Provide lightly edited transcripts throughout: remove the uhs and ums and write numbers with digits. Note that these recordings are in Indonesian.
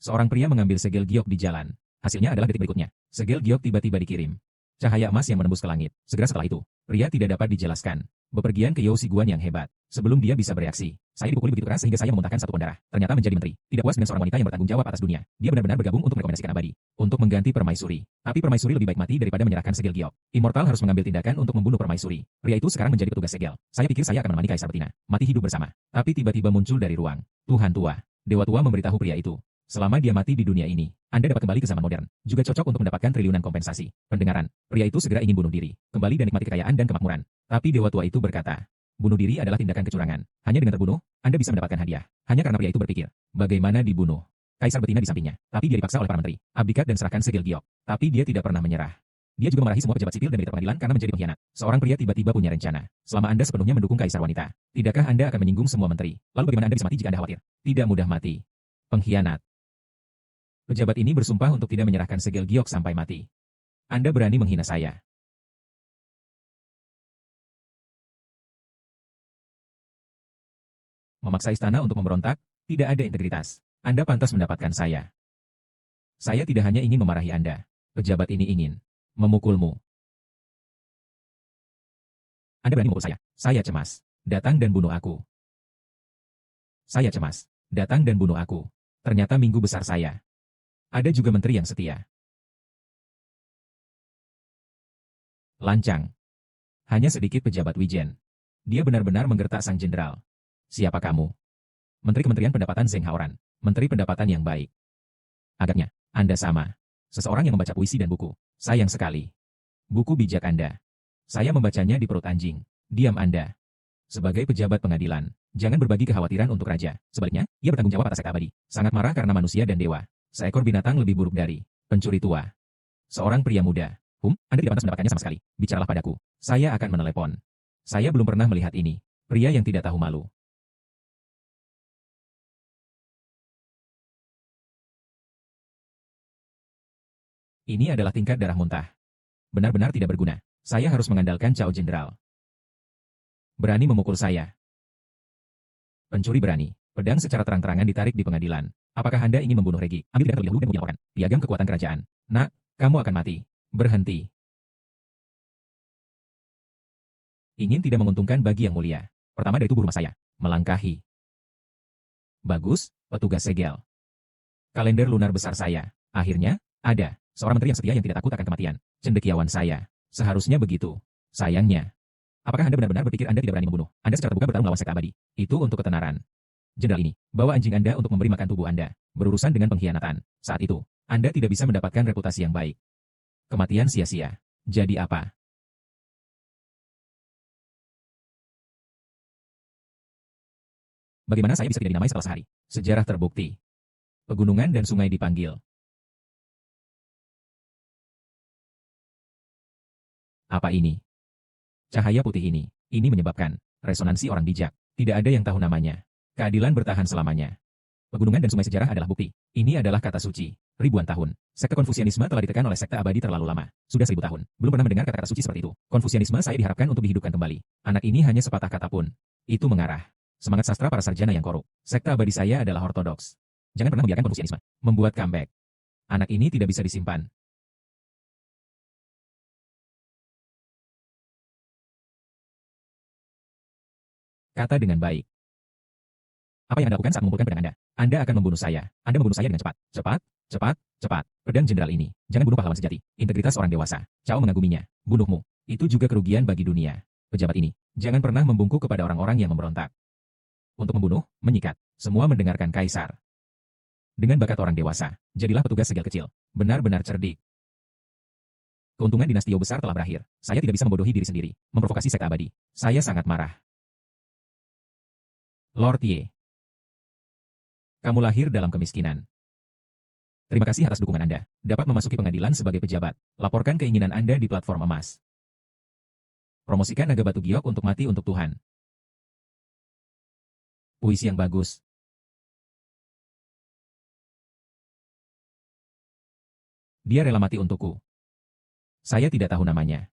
Seorang pria mengambil segel giok di jalan. Hasilnya adalah detik berikutnya. Segel giok tiba-tiba dikirim. Cahaya emas yang menembus ke langit. Segera setelah itu, pria tidak dapat dijelaskan. Bepergian ke Yao Siguan yang hebat. Sebelum dia bisa bereaksi, saya dipukuli begitu keras sehingga saya memuntahkan satu pondara. Ternyata menjadi menteri. Tidak puas dengan seorang wanita yang bertanggung jawab atas dunia. Dia benar-benar bergabung untuk merekomendasikan abadi. Untuk mengganti permaisuri. Tapi permaisuri lebih baik mati daripada menyerahkan segel giok. Immortal harus mengambil tindakan untuk membunuh permaisuri. Pria itu sekarang menjadi petugas segel. Saya pikir saya akan menemani Kaisar Betina. Mati hidup bersama. Tapi tiba-tiba muncul dari ruang. Tuhan tua. Dewa tua memberitahu pria itu. Selama dia mati di dunia ini, Anda dapat kembali ke zaman modern. Juga cocok untuk mendapatkan triliunan kompensasi. Pendengaran. Pria itu segera ingin bunuh diri. Kembali dan nikmati kekayaan dan kemakmuran. Tapi dewa tua itu berkata, bunuh diri adalah tindakan kecurangan. Hanya dengan terbunuh, Anda bisa mendapatkan hadiah. Hanya karena pria itu berpikir, bagaimana dibunuh? Kaisar Betina di sampingnya. Tapi dia dipaksa oleh para menteri. Abdikat dan serahkan segel giok. Tapi dia tidak pernah menyerah. Dia juga memarahi semua pejabat sipil dan militer pengadilan karena menjadi pengkhianat. Seorang pria tiba-tiba punya rencana. Selama Anda sepenuhnya mendukung kaisar wanita, tidakkah Anda akan menyinggung semua menteri? Lalu bagaimana Anda bisa mati jika Anda khawatir? Tidak mudah mati. Pengkhianat. Pejabat ini bersumpah untuk tidak menyerahkan segel giok sampai mati. Anda berani menghina saya. Memaksa istana untuk memberontak, tidak ada integritas. Anda pantas mendapatkan saya. Saya tidak hanya ingin memarahi Anda. Pejabat ini ingin memukulmu. Anda berani memukul saya. Saya cemas. Datang dan bunuh aku. Saya cemas. Datang dan bunuh aku. Ternyata minggu besar saya. Ada juga menteri yang setia. Lancang. Hanya sedikit pejabat wijen. Dia benar-benar menggertak sang jenderal. Siapa kamu? Menteri Kementerian Pendapatan Zheng Haoran. Menteri Pendapatan yang baik. Agaknya, Anda sama. Seseorang yang membaca puisi dan buku. Sayang sekali. Buku bijak Anda. Saya membacanya di perut anjing. Diam Anda. Sebagai pejabat pengadilan, jangan berbagi kekhawatiran untuk raja. Sebaliknya, ia bertanggung jawab atas sekte abadi. Sangat marah karena manusia dan dewa. Seekor binatang lebih buruk dari pencuri tua. Seorang pria muda. Anda tidak pantas mendapatkannya sama sekali. Bicaralah padaku. Saya akan menelepon. Saya belum pernah melihat ini. Pria yang tidak tahu malu. Ini adalah tingkat darah muntah. Benar-benar tidak berguna. Saya harus mengandalkan Cao Jenderal. Berani memukul saya. Pencuri berani. Pedang secara terang-terangan ditarik di pengadilan. Apakah Anda ingin membunuh Regi? Ambil tindakan terlebih dahulu dan kemudian lakukan. Piagam kekuatan kerajaan. Nak, kamu akan mati. Berhenti. Ingin tidak menguntungkan bagi yang mulia. Pertama dari tubuh rumah saya. Melangkahi. Bagus, petugas segel. Kalender lunar besar saya. Akhirnya, ada. Seorang menteri yang setia yang tidak takut akan kematian. Cendekiawan saya. Seharusnya begitu. Sayangnya. Apakah Anda benar-benar berpikir Anda tidak berani membunuh? Anda secara terbuka bertarung melawan sekte abadi. Itu untuk ketenaran. Jenderal ini, bawa anjing Anda untuk memberi makan tubuh Anda. Berurusan dengan pengkhianatan. Saat itu, Anda tidak bisa mendapatkan reputasi yang baik. Kematian sia-sia. Jadi apa? Bagaimana saya bisa tidak dinamai setelah sehari? Sejarah terbukti. Pegunungan dan sungai dipanggil. Apa ini? Cahaya putih ini menyebabkan resonansi orang bijak. Tidak ada yang tahu namanya. Keadilan bertahan selamanya. Pegunungan dan sungai sejarah adalah bukti. Ini adalah kata suci. Ribuan tahun. Sekte Konfusianisme telah ditekan oleh sekte abadi terlalu lama. Sudah 1000 tahun. Belum pernah mendengar kata-kata suci seperti itu. Konfusianisme saya diharapkan untuk dihidupkan kembali. Anak ini hanya sepatah kata pun. Itu mengarah. Semangat sastra para sarjana yang korup. Sekte abadi saya adalah ortodoks. Jangan pernah membiarkan Konfusianisme membuat comeback. Anak ini tidak bisa disimpan. Kata dengan baik. Apa yang Anda lakukan saat mengumpulkan pedang Anda? Anda akan membunuh saya. Anda membunuh saya dengan cepat. Cepat, cepat, cepat. Pedang jenderal ini. Jangan bunuh pahlawan sejati. Integritas orang dewasa. Cao mengaguminya. Bunuhmu. Itu juga kerugian bagi dunia. Pejabat ini. Jangan pernah membungkuk kepada orang-orang yang memberontak. Untuk membunuh, menyikat. Semua mendengarkan kaisar. Dengan bakat orang dewasa, jadilah petugas segel kecil. Benar-benar cerdik. Keuntungan dinasti Yao besar telah berakhir. Saya tidak bisa membodohi diri sendiri. Memprovokasi sekte abadi. Saya sangat marah. Lord Ye. Kamu lahir dalam kemiskinan. Terima kasih atas dukungan Anda. Dapat memasuki pengadilan sebagai pejabat. Laporkan keinginan Anda di platform emas. Promosikan naga batu giok untuk mati untuk Tuhan. Puisi yang bagus. Dia rela mati untukku. Saya tidak tahu namanya.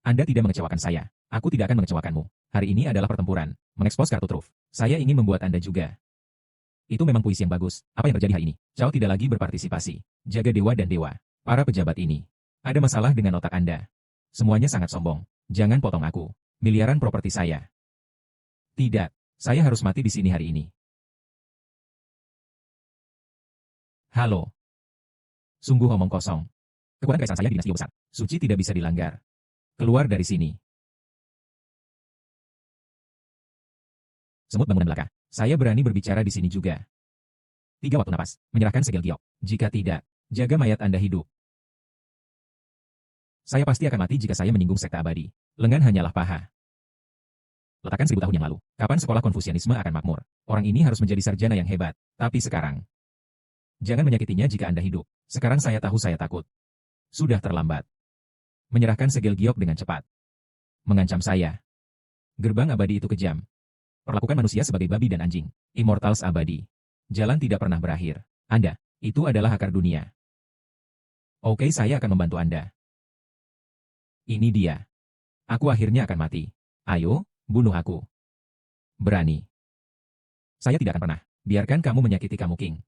Anda tidak mengecewakan saya. Aku tidak akan mengecewakanmu. Hari ini adalah pertempuran. Mengekspos kartu truf. Saya ingin membuat Anda juga. Itu memang puisi yang bagus. Apa yang terjadi hari ini? Cao tidak lagi berpartisipasi. Jaga dewa dan dewa. Para pejabat ini. Ada masalah dengan otak Anda. Semuanya sangat sombong. Jangan potong aku. Miliaran properti saya. Tidak. Saya harus mati di sini hari ini. Halo. Sungguh omong kosong. Kekuatan kaisar saya dinasti besar. Suci tidak bisa dilanggar. Keluar dari sini. Semut bangunan belaka. Saya berani berbicara di sini juga. 3 waktu napas. Menyerahkan segel giok. Jika tidak, jaga mayat Anda hidup. Saya pasti akan mati jika saya menyinggung sekte abadi. Lengan hanyalah paha. Letakkan 1000 tahun yang lalu. Kapan sekolah Konfusianisme akan makmur? Orang ini harus menjadi sarjana yang hebat. Tapi sekarang, jangan menyakitinya jika Anda hidup. Sekarang saya tahu saya takut. Sudah terlambat. Menyerahkan segel giok dengan cepat. Mengancam saya. Gerbang abadi itu kejam. Perlakukan manusia sebagai babi dan anjing. Immortals abadi. Jalan tidak pernah berakhir. Anda, itu adalah akar dunia. Oke, saya akan membantu Anda. Ini dia. Aku akhirnya akan mati. Ayo, bunuh aku. Berani. Saya tidak akan pernah. Biarkan kamu menyakiti kamu King.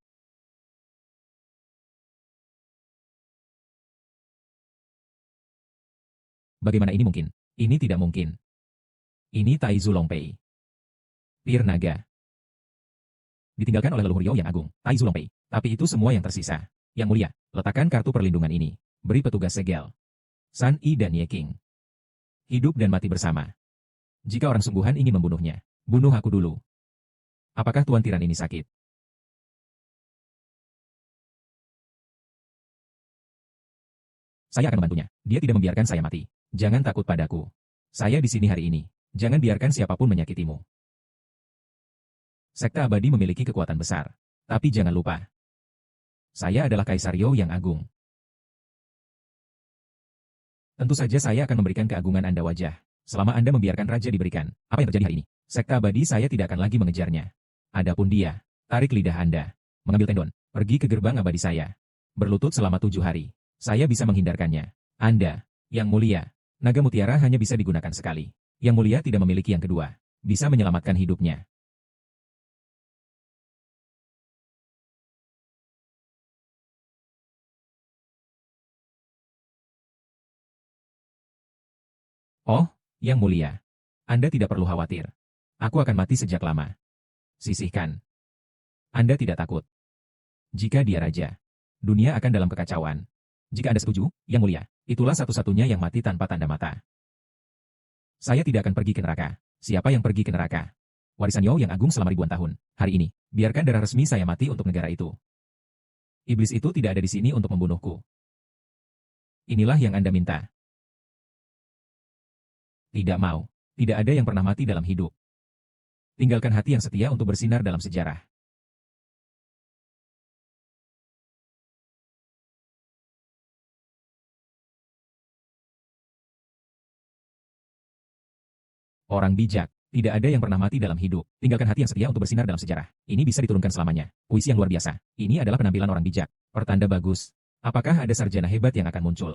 Bagaimana ini mungkin? Ini tidak mungkin. Ini Tai Zulongpei. Pir naga. Ditinggalkan oleh leluhur Yao yang agung, Tai Zulongpei. Tapi itu semua yang tersisa. Yang mulia, letakkan kartu perlindungan ini. Beri petugas segel. San Yi dan Ye King. Hidup dan mati bersama. Jika orang sungguhan ingin membunuhnya, bunuh aku dulu. Apakah Tuan Tiran ini sakit? Saya akan membantunya. Dia tidak membiarkan saya mati. Jangan takut padaku. Saya di sini hari ini. Jangan biarkan siapapun menyakitimu. Sekte abadi memiliki kekuatan besar. Tapi jangan lupa. Saya adalah Kaisar Yao yang agung. Tentu saja saya akan memberikan keagungan Anda wajah. Selama Anda membiarkan raja diberikan. Apa yang terjadi hari ini? Sekte abadi saya tidak akan lagi mengejarnya. Adapun dia, tarik lidah Anda. Mengambil tendon, pergi ke gerbang abadi saya. Berlutut selama 7 hari. Saya bisa menghindarkannya. Anda, yang mulia, naga mutiara hanya bisa digunakan sekali. Yang mulia tidak memiliki yang kedua. Bisa menyelamatkan hidupnya. Oh, yang mulia. Anda tidak perlu khawatir. Aku akan mati sejak lama. Sisihkan. Anda tidak takut. Jika dia raja, dunia akan dalam kekacauan. Jika Anda setuju, yang mulia, itulah satu-satunya yang mati tanpa tanda mata. Saya tidak akan pergi ke neraka. Siapa yang pergi ke neraka? Warisan Yao yang agung selama ribuan tahun. Hari ini, biarkan darah resmi saya mati untuk negara itu. Iblis itu tidak ada di sini untuk membunuhku. Inilah yang Anda minta. Tidak mau. Tidak ada yang pernah mati dalam hidup. Tinggalkan hati yang setia untuk bersinar dalam sejarah. Orang bijak. Tidak ada yang pernah mati dalam hidup. Tinggalkan hati yang setia untuk bersinar dalam sejarah. Ini bisa diturunkan selamanya. Puisi yang luar biasa. Ini adalah penampilan orang bijak. Pertanda bagus. Apakah ada sarjana hebat yang akan muncul?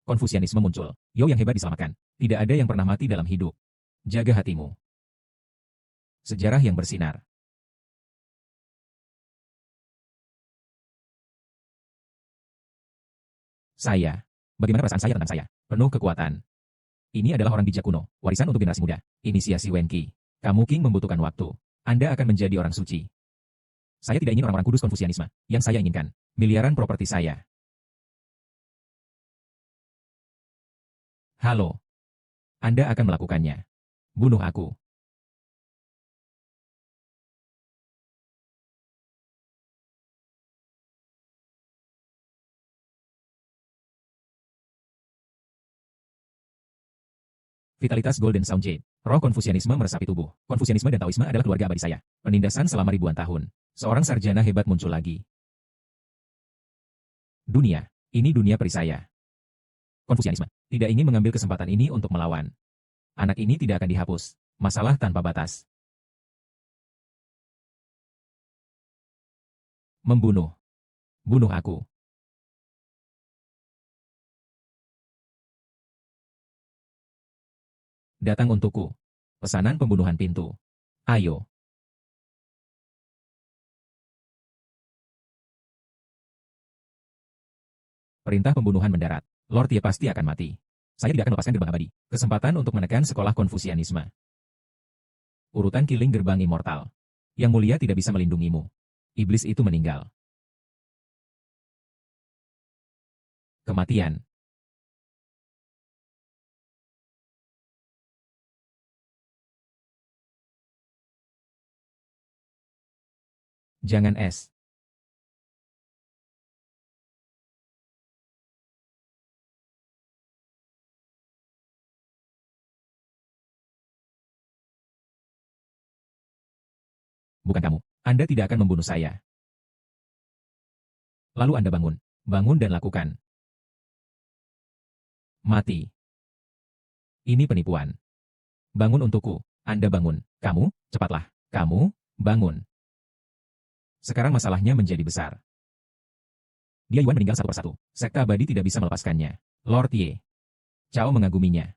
Konfusianisme muncul. Yao yang hebat diselamatkan. Tidak ada yang pernah mati dalam hidup. Jaga hatimu. Sejarah yang bersinar. Saya. Bagaimana perasaan saya tentang saya? Penuh kekuatan. Ini adalah orang bijak kuno, warisan untuk generasi muda. Inisiasi Wenqi. Kamu King membutuhkan waktu. Anda akan menjadi orang suci. Saya tidak ingin orang-orang kudus Konfusianisme. Yang saya inginkan, miliaran properti saya. Halo. Anda akan melakukannya. Bunuh aku. Vitalitas Golden Sound Jade. Roh Konfusianisme meresapi tubuh. Konfusianisme dan Taoisme adalah keluarga abadi saya. Penindasan selama ribuan tahun. Seorang sarjana hebat muncul lagi. Dunia. Ini dunia peri saya. Konfusianisme. Tidak ingin mengambil kesempatan ini untuk melawan. Anak ini tidak akan dihapus. Masalah tanpa batas. Membunuh. Bunuh aku. Datang untukku. Pesanan pembunuhan pintu. Ayo. Perintah pembunuhan mendarat. Lord Ye pasti akan mati. Saya tidak akan lepaskan gerbang abadi. Kesempatan untuk menekan sekolah Konfusianisme. Urutan killing gerbang immortal. Yang mulia tidak bisa melindungimu. Iblis itu meninggal. Kematian. Jangan es. Bukan kamu. Anda tidak akan membunuh saya. Lalu Anda bangun. Bangun dan lakukan. Mati. Ini penipuan. Bangun untukku. Anda bangun. Kamu, cepatlah. Kamu, bangun. Sekarang masalahnya menjadi besar. Dia Yuan meninggal satu persatu. Sekte abadi tidak bisa melepaskannya. Lord Ye. Cao mengaguminya.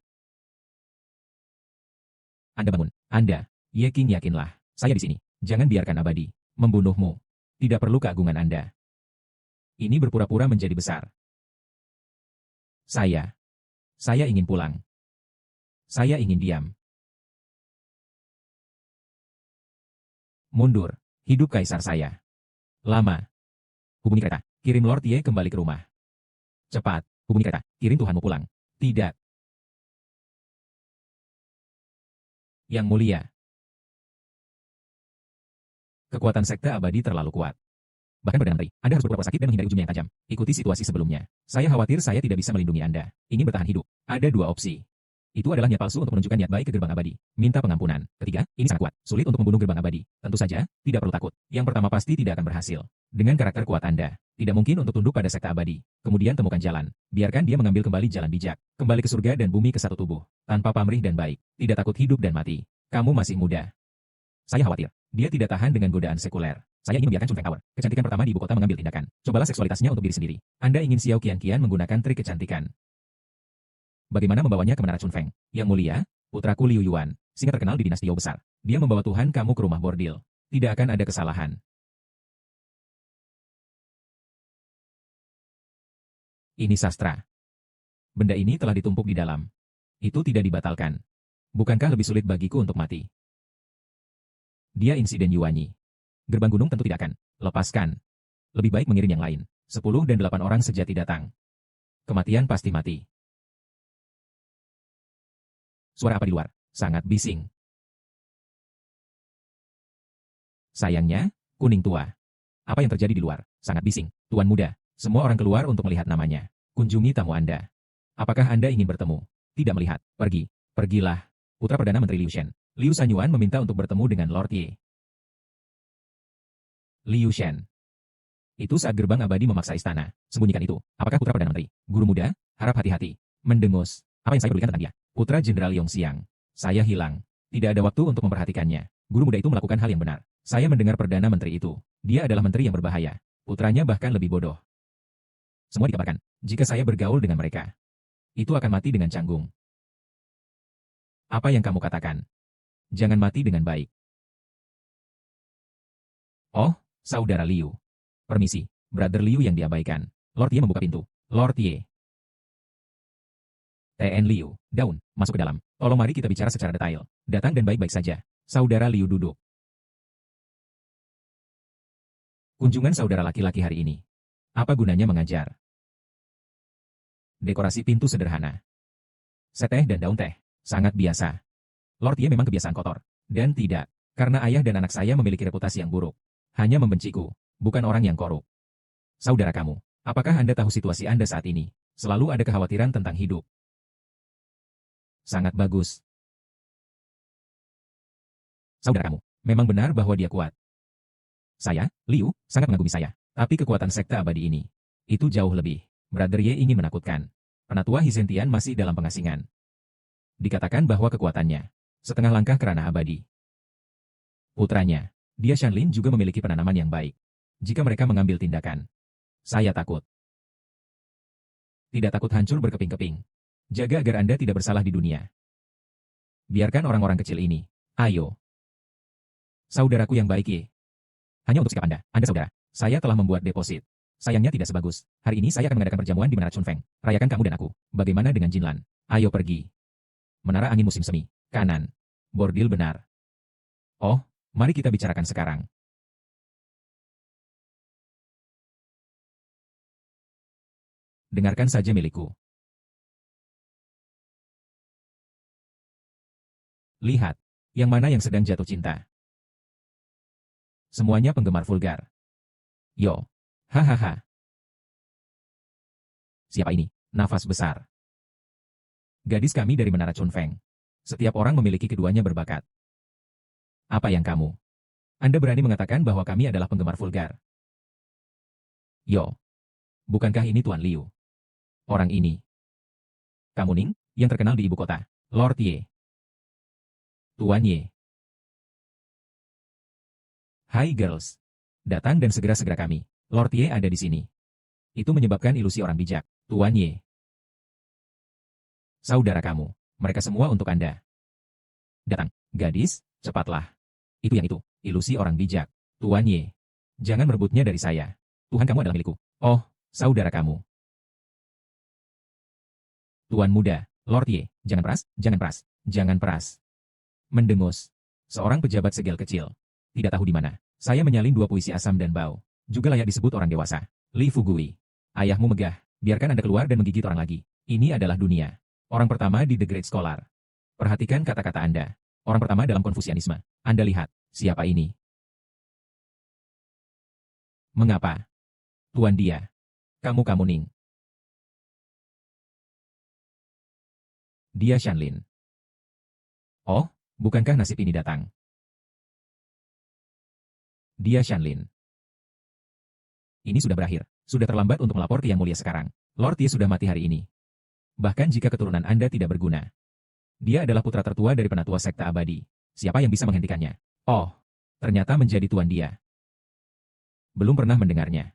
Anda bangun. Anda. Ye King yakinlah. Saya di sini. Jangan biarkan abadi membunuhmu. Tidak perlu keagungan Anda. Ini berpura-pura menjadi besar. Saya ingin pulang. Saya ingin diam. Mundur. Hidup kaisar saya. Lama. Hubungi kereta. Kirim Lord Ye kembali ke rumah. Cepat. Hubungi kereta. Kirim Tuhanmu pulang. Tidak. Yang mulia. Kekuatan sekte abadi terlalu kuat. Bahkan Perdana Menteri, Anda harus berpura-pura sakit dan menghindari ujungnya yang tajam. Ikuti situasi sebelumnya. Saya khawatir saya tidak bisa melindungi Anda. Ingin bertahan hidup. Ada dua opsi. Itu adalah niat palsu untuk menunjukkan niat baik ke gerbang abadi. Minta pengampunan. Ketiga, ini sangat kuat. Sulit untuk membunuh gerbang abadi. Tentu saja, tidak perlu takut. Yang pertama pasti tidak akan berhasil. Dengan karakter kuat Anda, tidak mungkin untuk tunduk pada sekte abadi. Kemudian temukan jalan. Biarkan dia mengambil kembali jalan bijak. Kembali ke surga dan bumi ke satu tubuh. Tanpa pamrih dan baik. Tidak takut hidup dan mati. Kamu masih muda. Saya khawatir. Dia tidak tahan dengan godaan sekuler. Saya ingin membiarkan Chun Feng Power, kecantikan pertama di ibu kota, mengambil tindakan. Cobalah seksualitasnya untuk diri sendiri. Anda ingin Xiao Qianqian menggunakan trik kecantikan. Bagaimana membawanya ke menara Chun Feng? Yang mulia, putraku Liu Yuan, singa terkenal di dinasti Yao besar. Dia membawa Tuhan kamu ke rumah bordil. Tidak akan ada kesalahan. Ini sastra. Benda ini telah ditumpuk di dalam. Itu tidak dibatalkan. Bukankah lebih sulit bagiku untuk mati? Dia insiden Yuanyi. Gerbang gunung tentu tidak akan. Lepaskan. Lebih baik mengirim yang lain. 10 dan 8 orang sejati datang. Kematian pasti mati. Suara apa di luar? Sangat bising. Sayangnya, kuning tua. Apa yang terjadi di luar? Sangat bising. Tuan muda, semua orang keluar untuk melihat namanya. Kunjungi tamu Anda. Apakah Anda ingin bertemu? Tidak melihat. Pergi. Pergilah. Putra Perdana Menteri Liu Shen. Liu Sanyuan meminta untuk bertemu dengan Lord Ye. Liu Shen. Itu saat gerbang abadi memaksa istana. Sembunyikan itu. Apakah putra Perdana Menteri? Guru muda, harap hati-hati. Mendengus. Apa yang saya pedulikan tentang dia? Putra Jenderal Yongxiang. Saya hilang. Tidak ada waktu untuk memperhatikannya. Guru muda itu melakukan hal yang benar. Saya mendengar Perdana Menteri itu. Dia adalah menteri yang berbahaya. Putranya bahkan lebih bodoh. Semua dikabarkan. Jika saya bergaul dengan mereka, itu akan mati dengan canggung. Apa yang kamu katakan? Jangan mati dengan baik. Oh, Saudara Liu. Permisi, Brother Liu yang diabaikan. Lord Ye membuka pintu. Lord Ye. TN Liu, Daun, masuk ke dalam. Tolong mari kita bicara secara detail. Datang dan baik-baik saja. Saudara Liu duduk. Kunjungan saudara laki-laki hari ini. Apa gunanya mengajar? Dekorasi pintu sederhana. Seteh dan daun teh. Sangat biasa. Lord Ye memang kebiasaan kotor. Dan tidak. Karena ayah dan anak saya memiliki reputasi yang buruk. Hanya membenciku. Bukan orang yang korup. Saudara kamu, apakah Anda tahu situasi Anda saat ini? Selalu ada kekhawatiran tentang hidup. Sangat bagus. Saudara kamu, memang benar bahwa dia kuat. Saya, Liu, sangat mengagumi saya. Tapi kekuatan sekte abadi ini, itu jauh lebih. Brother Ye ingin menakutkan. Penatua Hizentian masih dalam pengasingan. Dikatakan bahwa kekuatannya, setengah langkah ke ranah abadi. Putranya, dia Shanlin juga memiliki penanaman yang baik. Jika mereka mengambil tindakan, saya takut. Tidak takut hancur berkeping-keping. Jaga agar Anda tidak bersalah di dunia. Biarkan orang-orang kecil ini. Ayo. Saudaraku yang baik Ye. Hanya untuk sikap Anda saudara. Saya telah membuat deposit. Sayangnya tidak sebagus. Hari ini saya akan mengadakan perjamuan di Menara Chunfeng. Rayakan kamu dan aku. Bagaimana dengan Jinlan? Ayo pergi. Menara angin musim semi. Kanan. Bordil benar. Oh, mari kita bicarakan sekarang. Dengarkan saja milikku. Lihat, yang mana yang sedang jatuh cinta. Semuanya penggemar vulgar. Yo. Hahaha. Siapa ini? Nafas besar. Gadis kami dari Menara Chunfeng. Setiap orang memiliki keduanya berbakat. Apa yang kamu? Anda berani mengatakan bahwa kami adalah penggemar vulgar? Yo. Bukankah ini Tuan Liu? Orang ini. Kamu Ning, yang terkenal di ibu kota. Lord Ye. Tuan Ye. Hai girls. Datang dan segera-segera kami. Lord Ye ada di sini. Itu menyebabkan ilusi orang bijak. Tuan Ye. Saudara kamu. Mereka semua untuk Anda. Datang. Gadis, cepatlah. Itu yang itu. Ilusi orang bijak. Tuan Ye. Jangan merebutnya dari saya. Tuhan kamu adalah milikku. Oh, saudara kamu. Tuan muda, Lord Ye. Jangan peras, jangan peras, jangan peras. Mendengus. Seorang pejabat segel kecil. Tidak tahu di mana. Saya menyalin 2 puisi asam dan bau. Juga layak disebut orang dewasa. Li Fugui. Ayahmu megah. Biarkan Anda keluar dan menggigit orang lagi. Ini adalah dunia. Orang pertama di The Great Scholar. Perhatikan kata-kata Anda. Orang pertama dalam Konfusianisme. Anda lihat, siapa ini? Mengapa? Tuan dia. Kamu Ning. Dia Shanlin. Oh, bukankah nasib ini datang? Dia Shanlin. Ini sudah berakhir. Sudah terlambat untuk melapor ke Yang Mulia sekarang. Lord Ye sudah mati hari ini. Bahkan jika keturunan Anda tidak berguna. Dia adalah putra tertua dari penatua sekte abadi. Siapa yang bisa menghentikannya? Oh, ternyata menjadi tuan dia. Belum pernah mendengarnya.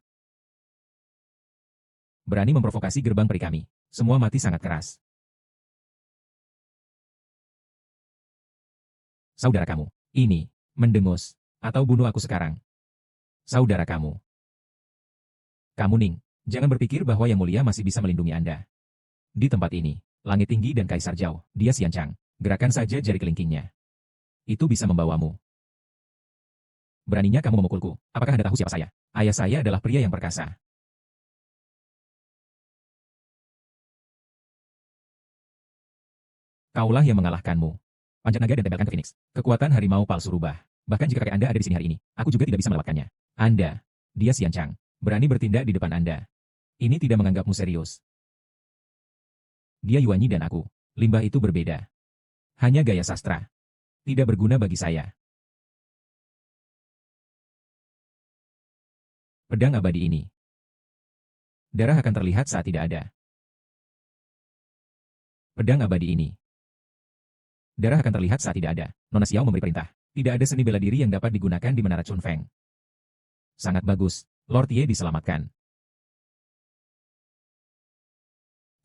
Berani memprovokasi gerbang peri kami. Semua mati sangat keras. Saudara kamu, ini, mendengus, atau bunuh aku sekarang. Saudara kamu. Kamu Ning, jangan berpikir bahwa Yang Mulia masih bisa melindungi Anda. Di tempat ini, langit tinggi dan kaisar jauh, dia Xianchang. Gerakan saja jari kelingkingnya. Itu bisa membawamu. Beraninya kamu memukulku. Apakah Anda tahu siapa saya? Ayah saya adalah pria yang perkasa. Kaulah yang mengalahkanmu. Panjat naga dan tempelkan ke Phoenix. Kekuatan harimau palsu rubah. Bahkan jika kakek Anda ada di sini hari ini, aku juga tidak bisa melewatkannya. Anda, dia Xianchang, berani bertindak di depan Anda. Ini tidak menganggapmu serius. Dia Yuanyi dan aku. Limbah itu berbeda. Hanya gaya sastra. Tidak berguna bagi saya. Pedang abadi ini. Darah akan terlihat saat tidak ada. Pedang abadi ini. Darah akan terlihat saat tidak ada. Nona Xiao memberi perintah. Tidak ada seni bela diri yang dapat digunakan di Menara Chunfeng. Sangat bagus. Lord Ye diselamatkan.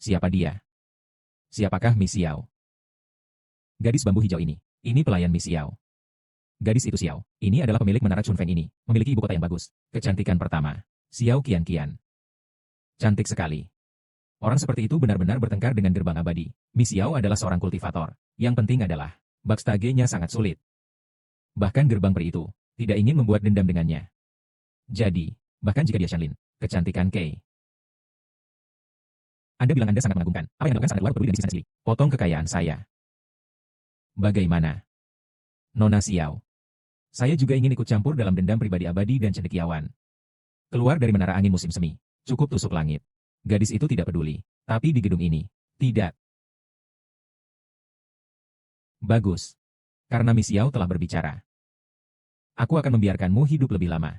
Siapa dia? Siapakah Mi Xiao? Gadis bambu hijau ini. Ini pelayan Mi Xiao. Gadis itu Xiao. Ini adalah pemilik Menara Chunfeng ini. Memiliki ibu kota yang bagus. Kecantikan pertama. Xiao Qian. Cantik sekali. Orang seperti itu benar-benar bertengkar dengan gerbang abadi. Mi Xiao adalah seorang kultivator. Yang penting adalah, backstage-nya sangat sulit. Bahkan gerbang peri itu, tidak ingin membuat dendam dengannya. Jadi, bahkan jika dia Shanlin, kecantikan Kei. Anda bilang Anda sangat mengagumkan. Apa yang Anda lakukan sangat luar peduli dan asli. Potong kekayaan saya. Bagaimana? Nona Xiao. Saya juga ingin ikut campur dalam dendam pribadi abadi dan cendekiawan. Keluar dari menara angin musim semi. Cukup tusuk langit. Gadis itu tidak peduli. Tapi di gedung ini, tidak. Bagus. Karena Mi Xiao telah berbicara. Aku akan membiarkanmu hidup lebih lama.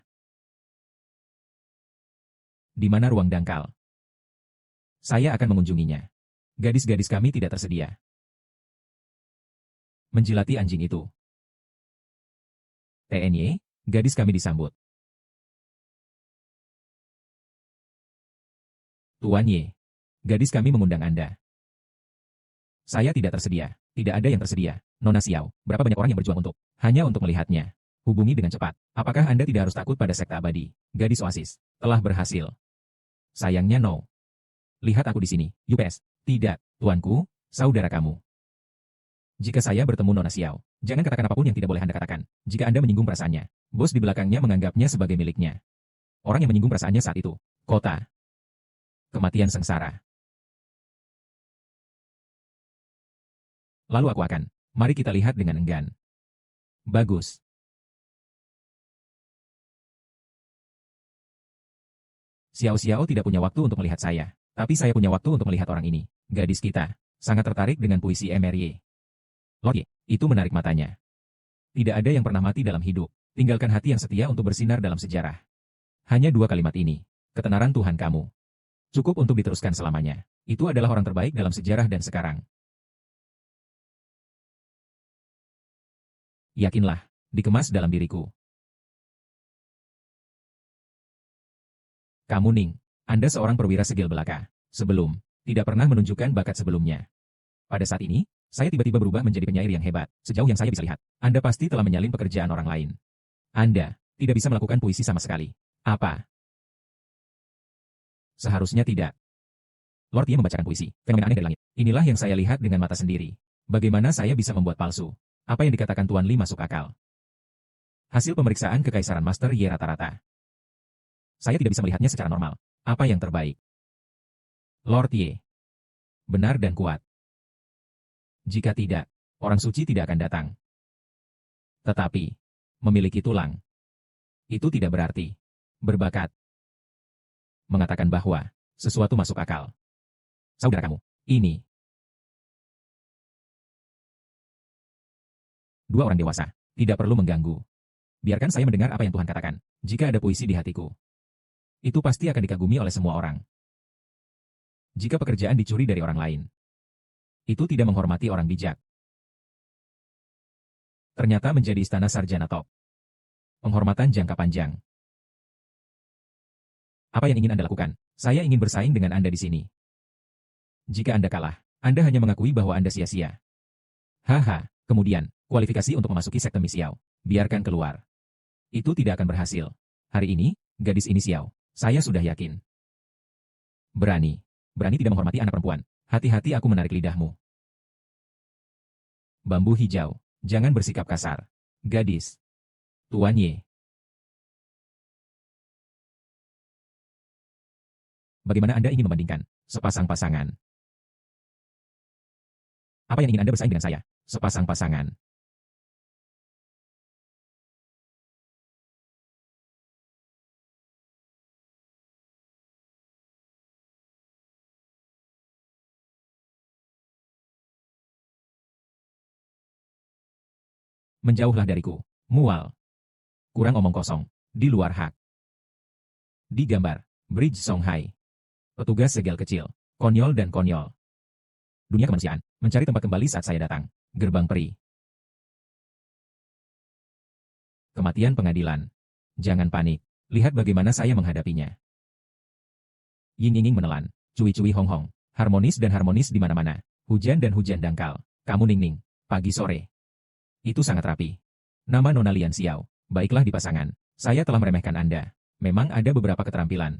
Di mana ruang dangkal? Saya akan mengunjunginya. Gadis-gadis kami tidak tersedia. Menjilati anjing itu. TNY, gadis kami disambut. Tuan Ye, gadis kami mengundang Anda. Saya tidak tersedia. Tidak ada yang tersedia. Nona Xiao, berapa banyak orang yang berjuang hanya untuk melihatnya. Hubungi dengan cepat. Apakah Anda tidak harus takut pada sekte abadi? Gadis Oasis, telah berhasil. Sayangnya no. Lihat aku di sini, Yupes. Tidak, tuanku, saudara kamu. Jika saya bertemu Nona Xiao, jangan katakan apapun yang tidak boleh Anda katakan. Jika Anda menyinggung perasaannya, bos di belakangnya menganggapnya sebagai miliknya. Orang yang menyinggung perasaannya saat itu, kota. Kematian sengsara. Lalu aku akan, mari kita lihat dengan enggan. Bagus. Xiao tidak punya waktu untuk melihat saya, tapi saya punya waktu untuk melihat orang ini. Gadis kita, sangat tertarik dengan puisi Emery. Lord Ye, itu menarik matanya. Tidak ada yang pernah mati dalam hidup, tinggalkan hati yang setia untuk bersinar dalam sejarah. Hanya 2 kalimat ini, ketenaran Tuhan kamu. Cukup untuk diteruskan selamanya. Itu adalah orang terbaik dalam sejarah dan sekarang. Yakinlah, dikemas dalam diriku. Kamu Ning, Anda seorang perwira segel belaka. Sebelum, tidak pernah menunjukkan bakat sebelumnya. Pada saat ini, saya tiba-tiba berubah menjadi penyair yang hebat. Sejauh yang saya bisa lihat, Anda pasti telah menyalin pekerjaan orang lain. Anda tidak bisa melakukan puisi sama sekali. Apa? Seharusnya tidak. Lord Ye membacakan puisi, fenomena aneh dari langit. Inilah yang saya lihat dengan mata sendiri. Bagaimana saya bisa membuat palsu? Apa yang dikatakan Tuan Li masuk akal. Hasil pemeriksaan kekaisaran Master Ye rata-rata. Saya tidak bisa melihatnya secara normal. Apa yang terbaik? Lord Ye. Benar dan kuat. Jika tidak, orang suci tidak akan datang. Tetapi, memiliki tulang. Itu tidak berarti berbakat. Mengatakan bahwa sesuatu masuk akal. Saudara kamu, ini. 2 orang dewasa, tidak perlu mengganggu. Biarkan saya mendengar apa yang Tuhan katakan. Jika ada puisi di hatiku, itu pasti akan dikagumi oleh semua orang. Jika pekerjaan dicuri dari orang lain, itu tidak menghormati orang bijak. Ternyata menjadi istana sarjana top. Penghormatan jangka panjang. Apa yang ingin Anda lakukan? Saya ingin bersaing dengan Anda di sini. Jika Anda kalah, Anda hanya mengakui bahwa Anda sia-sia. Haha, kemudian, kualifikasi untuk memasuki sekte Xiao. Biarkan keluar. Itu tidak akan berhasil. Hari ini, gadis ini Xiao. Saya sudah yakin. Berani tidak menghormati anak perempuan. Hati-hati aku menarik lidahmu. Bambu hijau, jangan bersikap kasar. Gadis. Tuan Ye. Bagaimana Anda ingin membandingkan sepasang pasangan? Apa yang ingin Anda bersaing dengan saya? Sepasang pasangan. Menjauhlah dariku. Mual. Kurang omong kosong. Di luar hak. Di gambar, Bridge Songhai. Petugas segel kecil. Konyol dan konyol. Dunia kemanusiaan, mencari tempat kembali saat saya datang. Gerbang peri. Kematian pengadilan. Jangan panik. Lihat bagaimana saya menghadapinya. Ying-ying menelan. Cui-cui hong-hong. Harmonis dan harmonis di mana-mana. Hujan dan hujan dangkal. Kamu ning-ning. Pagi sore. Itu sangat rapi. Nama Nona Lian Xiao. Baiklah di pasangan. Saya telah meremehkan Anda. Memang ada beberapa keterampilan.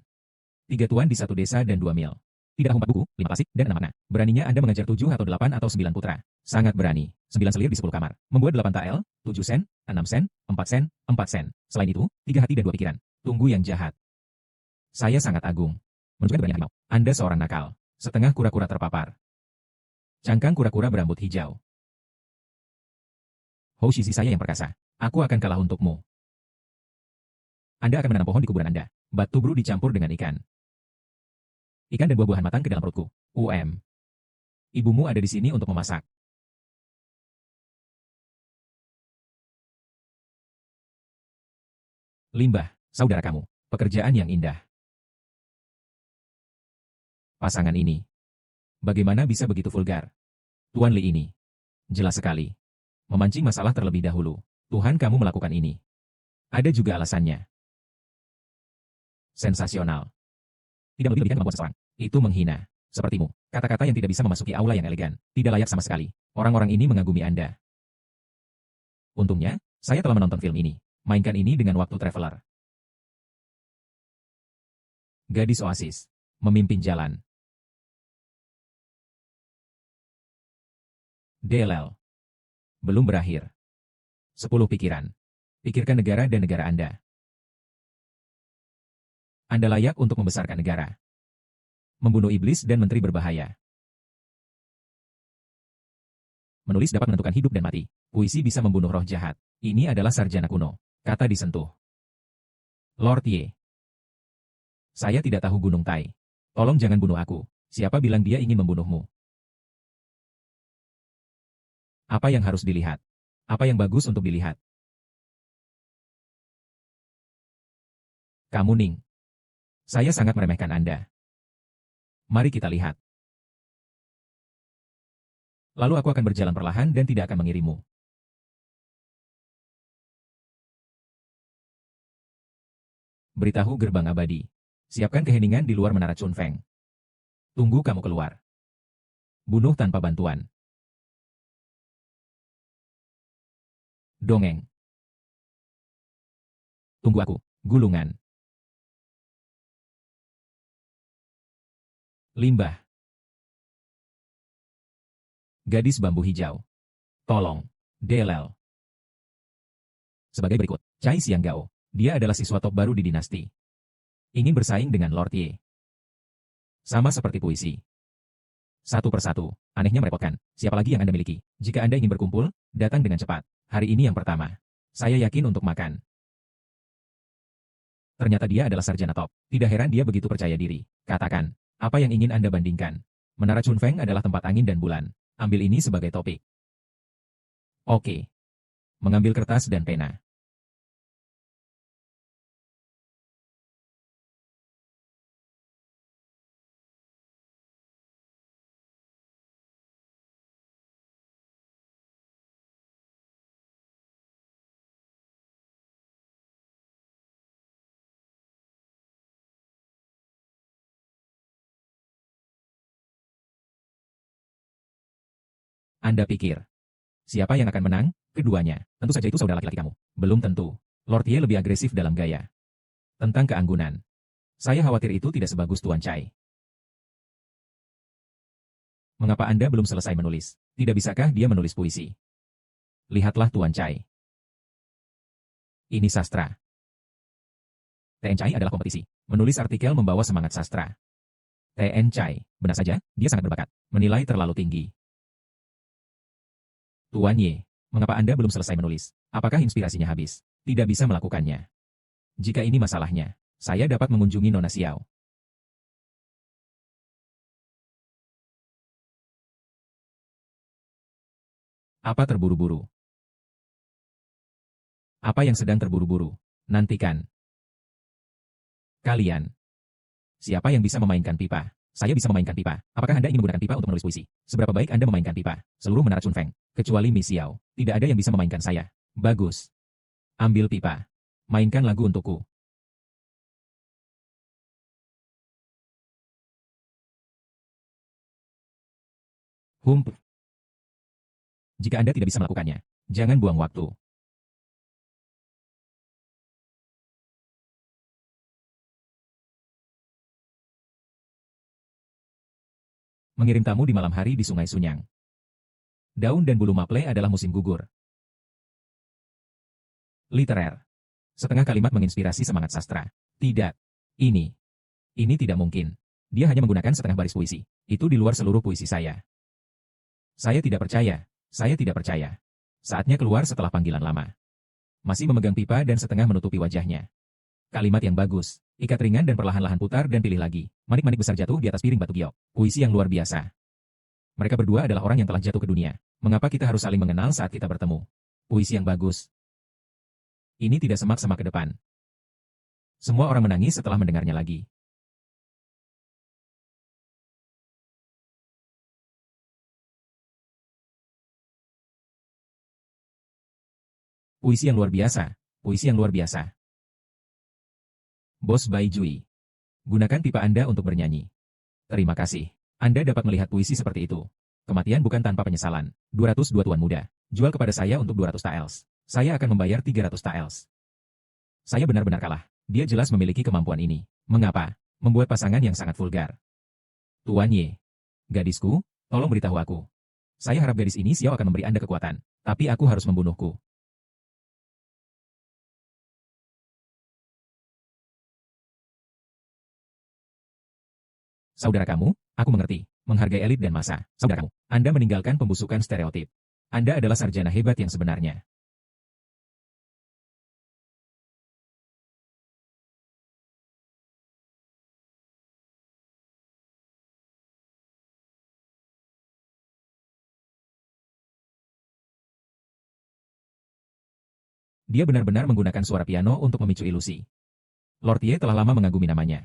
3 tuan di 1 desa dan 2 mil. Tidak 4 buku, 5 klasik, dan 6 makna. Beraninya Anda mengajar 7 atau 8 atau 9 putra. Sangat berani. 9 selir di 10 kamar. Membuat 8 tael, 7 sen, 6 sen, 4 sen, 4 sen. Selain itu, 3 hati dan 2 pikiran. Tunggu yang jahat. Saya sangat agung. Menunjukkan keberanian harimau. Anda seorang nakal. Setengah kura-kura terpapar. Cangkang kura-kura berambut hijau. Hou Shizi saya yang perkasa. Aku akan kalah untukmu. Anda akan menanam pohon di kuburan Anda. Batu bru dicampur dengan ikan. Ikan dan buah-buahan matang ke dalam perutku. Ibumu ada di sini untuk memasak. Limbah, saudara kamu. Pekerjaan yang indah. Pasangan ini. Bagaimana bisa begitu vulgar? Tuan Li ini. Jelas sekali. Memancing masalah terlebih dahulu. Tuhan kamu melakukan ini. Ada juga alasannya. Sensasional. Tidak melebih-lebihkan kemampuan seseorang. Itu menghina. Sepertimu. Kata-kata yang tidak bisa memasuki aula yang elegan. Tidak layak sama sekali. Orang-orang ini mengagumi Anda. Untungnya, saya telah menonton film ini. Mainkan ini dengan waktu traveler. Gadis Oasis. Memimpin jalan. DLL. Belum berakhir. 10 pikiran. Pikirkan negara dan negara Anda. Anda layak untuk membesarkan negara. Membunuh iblis dan menteri berbahaya. Menulis dapat menentukan hidup dan mati. Puisi bisa membunuh roh jahat. Ini adalah sarjana kuno. Kata disentuh. Lord Ye. Saya tidak tahu Gunung Tai. Tolong jangan bunuh aku. Siapa bilang dia ingin membunuhmu? Apa yang harus dilihat? Apa yang bagus untuk dilihat? Kamu Ning. Saya sangat meremehkan Anda. Mari kita lihat. Lalu aku akan berjalan perlahan dan tidak akan mengirimu. Beritahu gerbang abadi. Siapkan keheningan di luar menara Chunfeng. Tunggu kamu keluar. Bunuh tanpa bantuan. Dongeng. Tunggu aku, gulungan. Limbah. Gadis bambu hijau. Tolong. DLL. Sebagai berikut, Chai Xianggao. Dia adalah siswa top baru di dinasti. Ingin bersaing dengan Lord Ye. Sama seperti puisi. Satu persatu, anehnya merepotkan. Siapa lagi yang Anda miliki? Jika Anda ingin berkumpul, datang dengan cepat. Hari ini yang pertama. Saya yakin untuk makan. Ternyata dia adalah sarjana top. Tidak heran dia begitu percaya diri. Katakan, apa yang ingin Anda bandingkan? Menara Chunfeng adalah tempat angin dan bulan. Ambil ini sebagai topik. Oke. Mengambil kertas dan pena. Anda pikir, siapa yang akan menang? Keduanya. Tentu saja itu saudara laki-laki kamu. Belum tentu. Lord Ye lebih agresif dalam gaya. Tentang keanggunan. Saya khawatir itu tidak sebagus Tuan Chai. Mengapa Anda belum selesai menulis? Tidak bisakah dia menulis puisi? Lihatlah Tuan Chai. Ini sastra. TN Chai adalah kompetisi. Menulis artikel membawa semangat sastra. TN Chai, benar saja, dia sangat berbakat. Menilai terlalu tinggi. Tuan Ye, mengapa Anda belum selesai menulis? Apakah inspirasinya habis? Tidak bisa melakukannya. Jika ini masalahnya, saya dapat mengunjungi Nona Xiao. Apa terburu-buru? Apa yang sedang terburu-buru? Nantikan. Kalian. Siapa yang bisa memainkan pipa? Saya bisa memainkan pipa. Apakah Anda ingin menggunakan pipa untuk menulis puisi? Seberapa baik Anda memainkan pipa? Seluruh menara Chunfeng, kecuali Miss Xiao. Tidak ada yang bisa memainkan saya. Bagus. Ambil pipa. Mainkan lagu untukku. Humph. Jika Anda tidak bisa melakukannya, jangan buang waktu. Mengirim tamu di malam hari di Sungai Sunyang. Daun dan bulu maple adalah musim gugur. Literer. Setengah kalimat menginspirasi semangat sastra. Tidak. Ini tidak mungkin. Dia hanya menggunakan setengah baris puisi. Itu di luar seluruh puisi saya. Saya tidak percaya. Saya tidak percaya. Saatnya keluar setelah panggilan lama. Masih memegang pipa dan setengah menutupi wajahnya. Kalimat yang bagus. Ikat ringan dan perlahan-lahan putar dan pilih lagi. Manik-manik besar jatuh di atas piring batu giok. Puisi yang luar biasa. Mereka berdua adalah orang yang telah jatuh ke dunia. Mengapa kita harus saling mengenal saat kita bertemu? Puisi yang bagus. Ini tidak semak-semak ke depan. Semua orang menangis setelah mendengarnya lagi. Puisi yang luar biasa. Puisi yang luar biasa. Bos Bai Jui. Gunakan pipa Anda untuk bernyanyi. Terima kasih. Anda dapat melihat puisi seperti itu. Kematian bukan tanpa penyesalan. 202 tuan muda. Jual kepada saya untuk 200 taels. Saya akan membayar 300 taels. Saya benar-benar kalah. Dia jelas memiliki kemampuan ini. Mengapa? Membuat pasangan yang sangat vulgar. Tuan Ye. Gadisku, tolong beritahu aku. Saya harap gadis ini Xiao akan memberi Anda kekuatan, tapi aku harus membunuhku. Saudara kamu, aku mengerti, menghargai elit dan massa. Saudara kamu, Anda meninggalkan pembusukan stereotip. Anda adalah sarjana hebat yang sebenarnya. Dia benar-benar menggunakan suara piano untuk memicu ilusi. Lord Ye telah lama mengagumi namanya.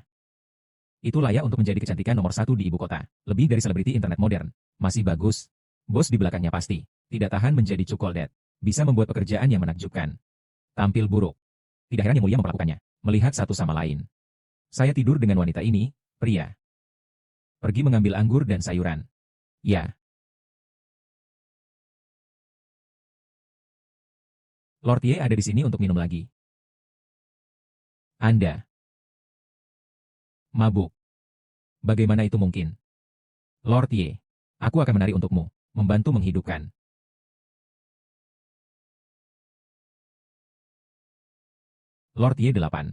Itu layak untuk menjadi kecantikan nomor satu di ibu kota. Lebih dari selebriti internet modern. Masih bagus. Bos di belakangnya pasti. Tidak tahan menjadi cuckolded. Bisa membuat pekerjaan yang menakjubkan. Tampil buruk. Tidak heran yang mulia memperlakukannya. Melihat satu sama lain. Saya tidur dengan wanita ini, pria. Pergi mengambil anggur dan sayuran. Ya. Lord Ye ada di sini untuk minum lagi. Anda. Mabuk. Bagaimana itu mungkin? Lord Ye. Aku akan menari untukmu. Membantu menghidupkan. Lord Ye 8.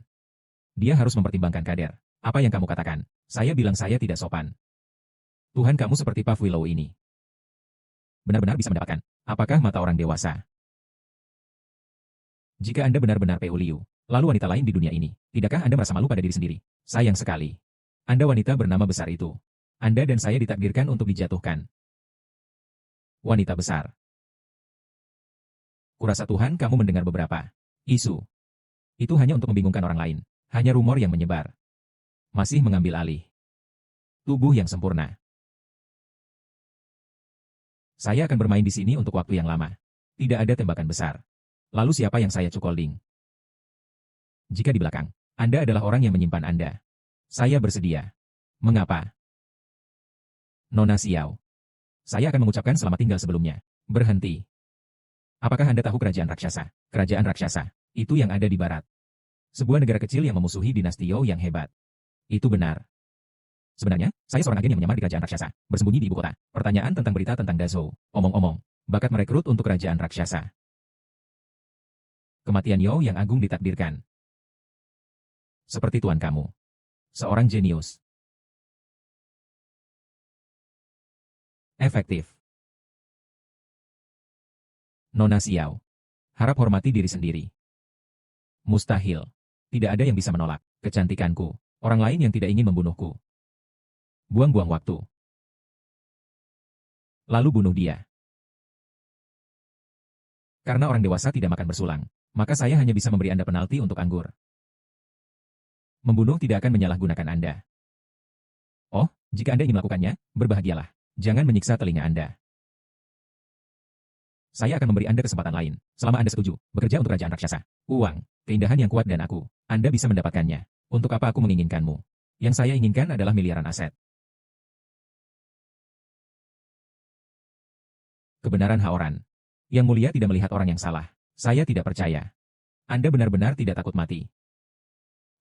Dia harus mempertimbangkan kader. Apa yang kamu katakan? Saya bilang saya tidak sopan. Tuhan kamu seperti Puff Willow ini. Benar-benar bisa mendapatkan. Apakah mata orang dewasa? Jika Anda benar-benar Pu Liu, lalu wanita lain di dunia ini, tidakkah Anda merasa malu pada diri sendiri? Sayang sekali. Anda wanita bernama besar itu. Anda dan saya ditakdirkan untuk dijatuhkan. Wanita besar. Kurasa Tuhan kamu mendengar beberapa isu. Itu hanya untuk membingungkan orang lain. Hanya rumor yang menyebar. Masih mengambil alih. Tubuh yang sempurna. Saya akan bermain di sini untuk waktu yang lama. Tidak ada tembakan besar. Lalu siapa yang saya cuckolding? Jika di belakang, Anda adalah orang yang menyimpan Anda. Saya bersedia. Mengapa? Nona Xiao. Saya akan mengucapkan selamat tinggal sebelumnya. Berhenti. Apakah Anda tahu kerajaan raksasa? Kerajaan raksasa. Itu yang ada di barat. Sebuah negara kecil yang memusuhi dinasti You yang hebat. Itu benar. Sebenarnya, saya seorang agen yang menyamar di kerajaan raksasa, bersembunyi di ibu kota. Pertanyaan tentang berita tentang Dazhou. Omong-omong, bakat merekrut untuk kerajaan raksasa. Kematian You yang agung ditakdirkan. Seperti tuan kamu. Seorang jenius. Efektif. Nona Xiao. Harap hormati diri sendiri. Mustahil. Tidak ada yang bisa menolak kecantikanku. Orang lain yang tidak ingin membunuhku. Buang-buang waktu. Lalu bunuh dia. Karena orang dewasa tidak makan bersulang, maka saya hanya bisa memberi Anda penalti untuk anggur. Membunuh tidak akan menyalahgunakan Anda. Oh, jika Anda ingin melakukannya, berbahagialah. Jangan menyiksa telinga Anda. Saya akan memberi Anda kesempatan lain, selama Anda setuju, bekerja untuk kerajaan raksasa. Uang, keindahan yang kuat dan aku. Anda bisa mendapatkannya. Untuk apa aku menginginkanmu? Yang saya inginkan adalah miliaran aset. Kebenaran Haoran. Yang mulia tidak melihat orang yang salah. Saya tidak percaya. Anda benar-benar tidak takut mati.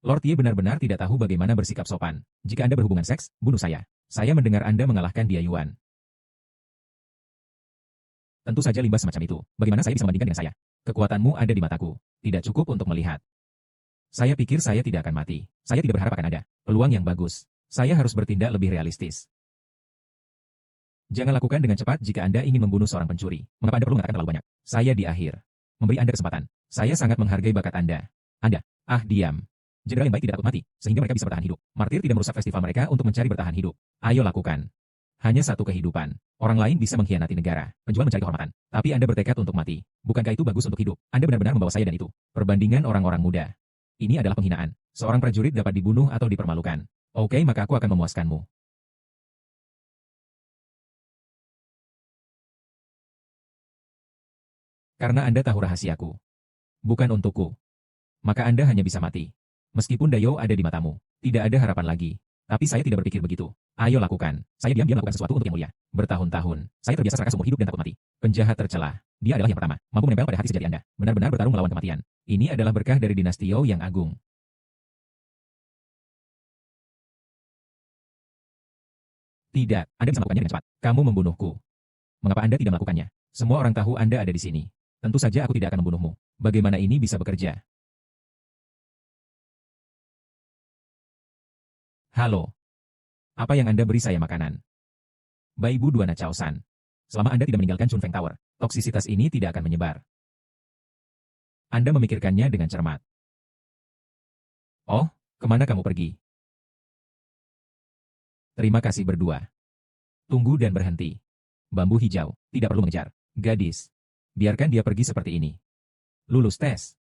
Lord Ye benar-benar tidak tahu bagaimana bersikap sopan. Jika Anda berhubungan seks, bunuh saya. Saya mendengar Anda mengalahkan dia Yuan. Tentu saja limbah semacam itu. Bagaimana saya bisa membandingkan dengan saya? Kekuatanmu ada di mataku. Tidak cukup untuk melihat. Saya pikir saya tidak akan mati. Saya tidak berharap akan ada peluang yang bagus. Saya harus bertindak lebih realistis. Jangan lakukan dengan cepat jika Anda ingin membunuh seorang pencuri. Mengapa Anda perlu mengatakan terlalu banyak? Saya di akhir. Memberi Anda kesempatan. Saya sangat menghargai bakat Anda. Anda, diam. Jenderal yang baik tidak takut mati, sehingga mereka bisa bertahan hidup. Martir tidak merusak festival mereka untuk mencari bertahan hidup. Ayo lakukan. Hanya satu kehidupan. Orang lain bisa mengkhianati negara. Penjual mencari kehormatan. Tapi Anda bertekad untuk mati. Bukankah itu bagus untuk hidup? Anda benar-benar membawa saya dan itu. Perbandingan orang-orang muda. Ini adalah penghinaan. Seorang prajurit dapat dibunuh atau dipermalukan. Oke, maka aku akan memuaskanmu. Karena Anda tahu rahasiaku. Bukan untukku. Maka Anda hanya bisa mati. Meskipun Dayo ada di matamu, tidak ada harapan lagi. Tapi saya tidak berpikir begitu. Ayo lakukan. Saya diam-diam melakukan sesuatu untuk yang mulia. Bertahun-tahun. Saya terbiasa serakah seumur hidup dan takut mati. Penjahat tercela. Dia adalah yang pertama. Mampu menempel pada hati sejati Anda. Benar-benar bertarung melawan kematian. Ini adalah berkah dari dinasti You yang agung. Tidak, Anda bisa melakukannya dengan cepat. Kamu membunuhku. Mengapa Anda tidak melakukannya? Semua orang tahu Anda ada di sini. Tentu saja aku tidak akan membunuhmu. Bagaimana ini bisa bekerja? Halo. Apa yang Anda beri saya makanan? Baibu Duana Chao-san. Selama Anda tidak meninggalkan Chunfeng Tower, toksisitas ini tidak akan menyebar. Anda memikirkannya dengan cermat. Oh, kemana kamu pergi? Terima kasih berdua. Tunggu dan berhenti. Bambu hijau, tidak perlu mengejar. Gadis. Biarkan dia pergi seperti ini. Lulus tes.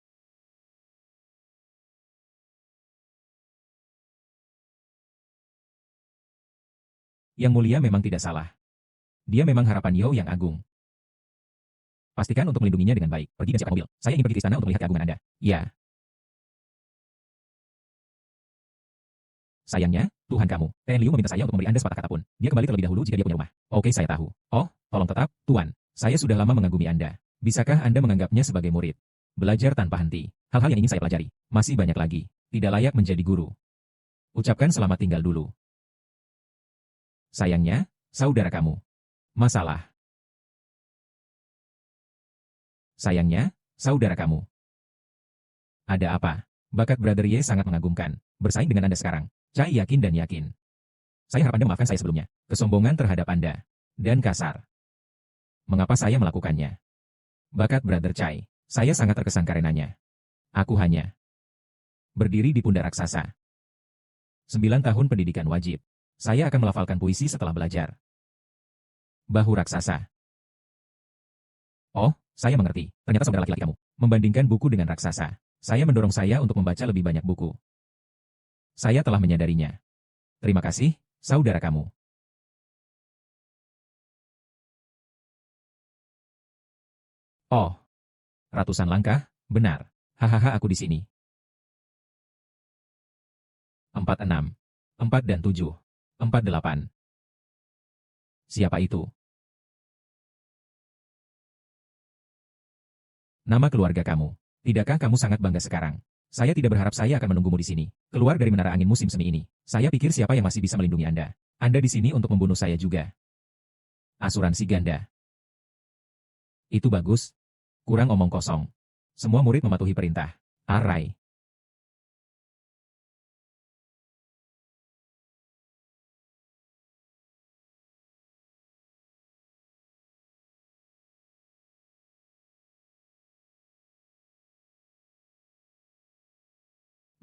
Yang mulia memang tidak salah. Dia memang harapan Yo yang agung. Pastikan untuk melindunginya dengan baik. Pergi dan siapkan mobil. Saya ingin pergi ke istana untuk melihat keagungan Anda. Ya. Sayangnya, Tuhan kamu, Ten Liu meminta saya untuk memberi Anda sepatah kata pun. Dia kembali terlebih dahulu jika dia punya rumah. Oke, saya tahu. Oh, tolong tetap, Tuan. Saya sudah lama mengagumi Anda. Bisakah Anda menganggapnya sebagai murid? Belajar tanpa henti. Hal-hal yang ingin saya pelajari. Masih banyak lagi. Tidak layak menjadi guru. Ucapkan selamat tinggal dulu. Sayangnya, saudara kamu. Masalah. Sayangnya, saudara kamu. Ada apa? Bakat Brother Ye sangat mengagumkan. Bersaing dengan Anda sekarang. Chai yakin dan yakin. Saya harap Anda memaafkan saya sebelumnya. Kesombongan terhadap Anda. Dan kasar. Mengapa saya melakukannya? Bakat Brother Chai. Saya sangat terkesan karenanya. Aku hanya berdiri di pundak raksasa. 9 tahun pendidikan wajib. Saya akan melafalkan puisi setelah belajar. Bahu raksasa. Oh, saya mengerti. Ternyata saudara laki-laki kamu membandingkan buku dengan raksasa. Saya mendorong saya untuk membaca lebih banyak buku. Saya telah menyadarinya. Terima kasih, saudara kamu. Oh, ratusan langkah, benar. Hahaha, aku di sini. 46, 4 dan 7, 48. Siapa itu? Nama keluarga kamu. Tidakkah kamu sangat bangga sekarang? Saya tidak berharap saya akan menunggumu di sini. Keluar dari menara angin musim semi ini. Saya pikir siapa yang masih bisa melindungi Anda. Anda di sini untuk membunuh saya juga. Asuransi ganda. Itu bagus. Kurang omong kosong. Semua murid mematuhi perintah. Arai.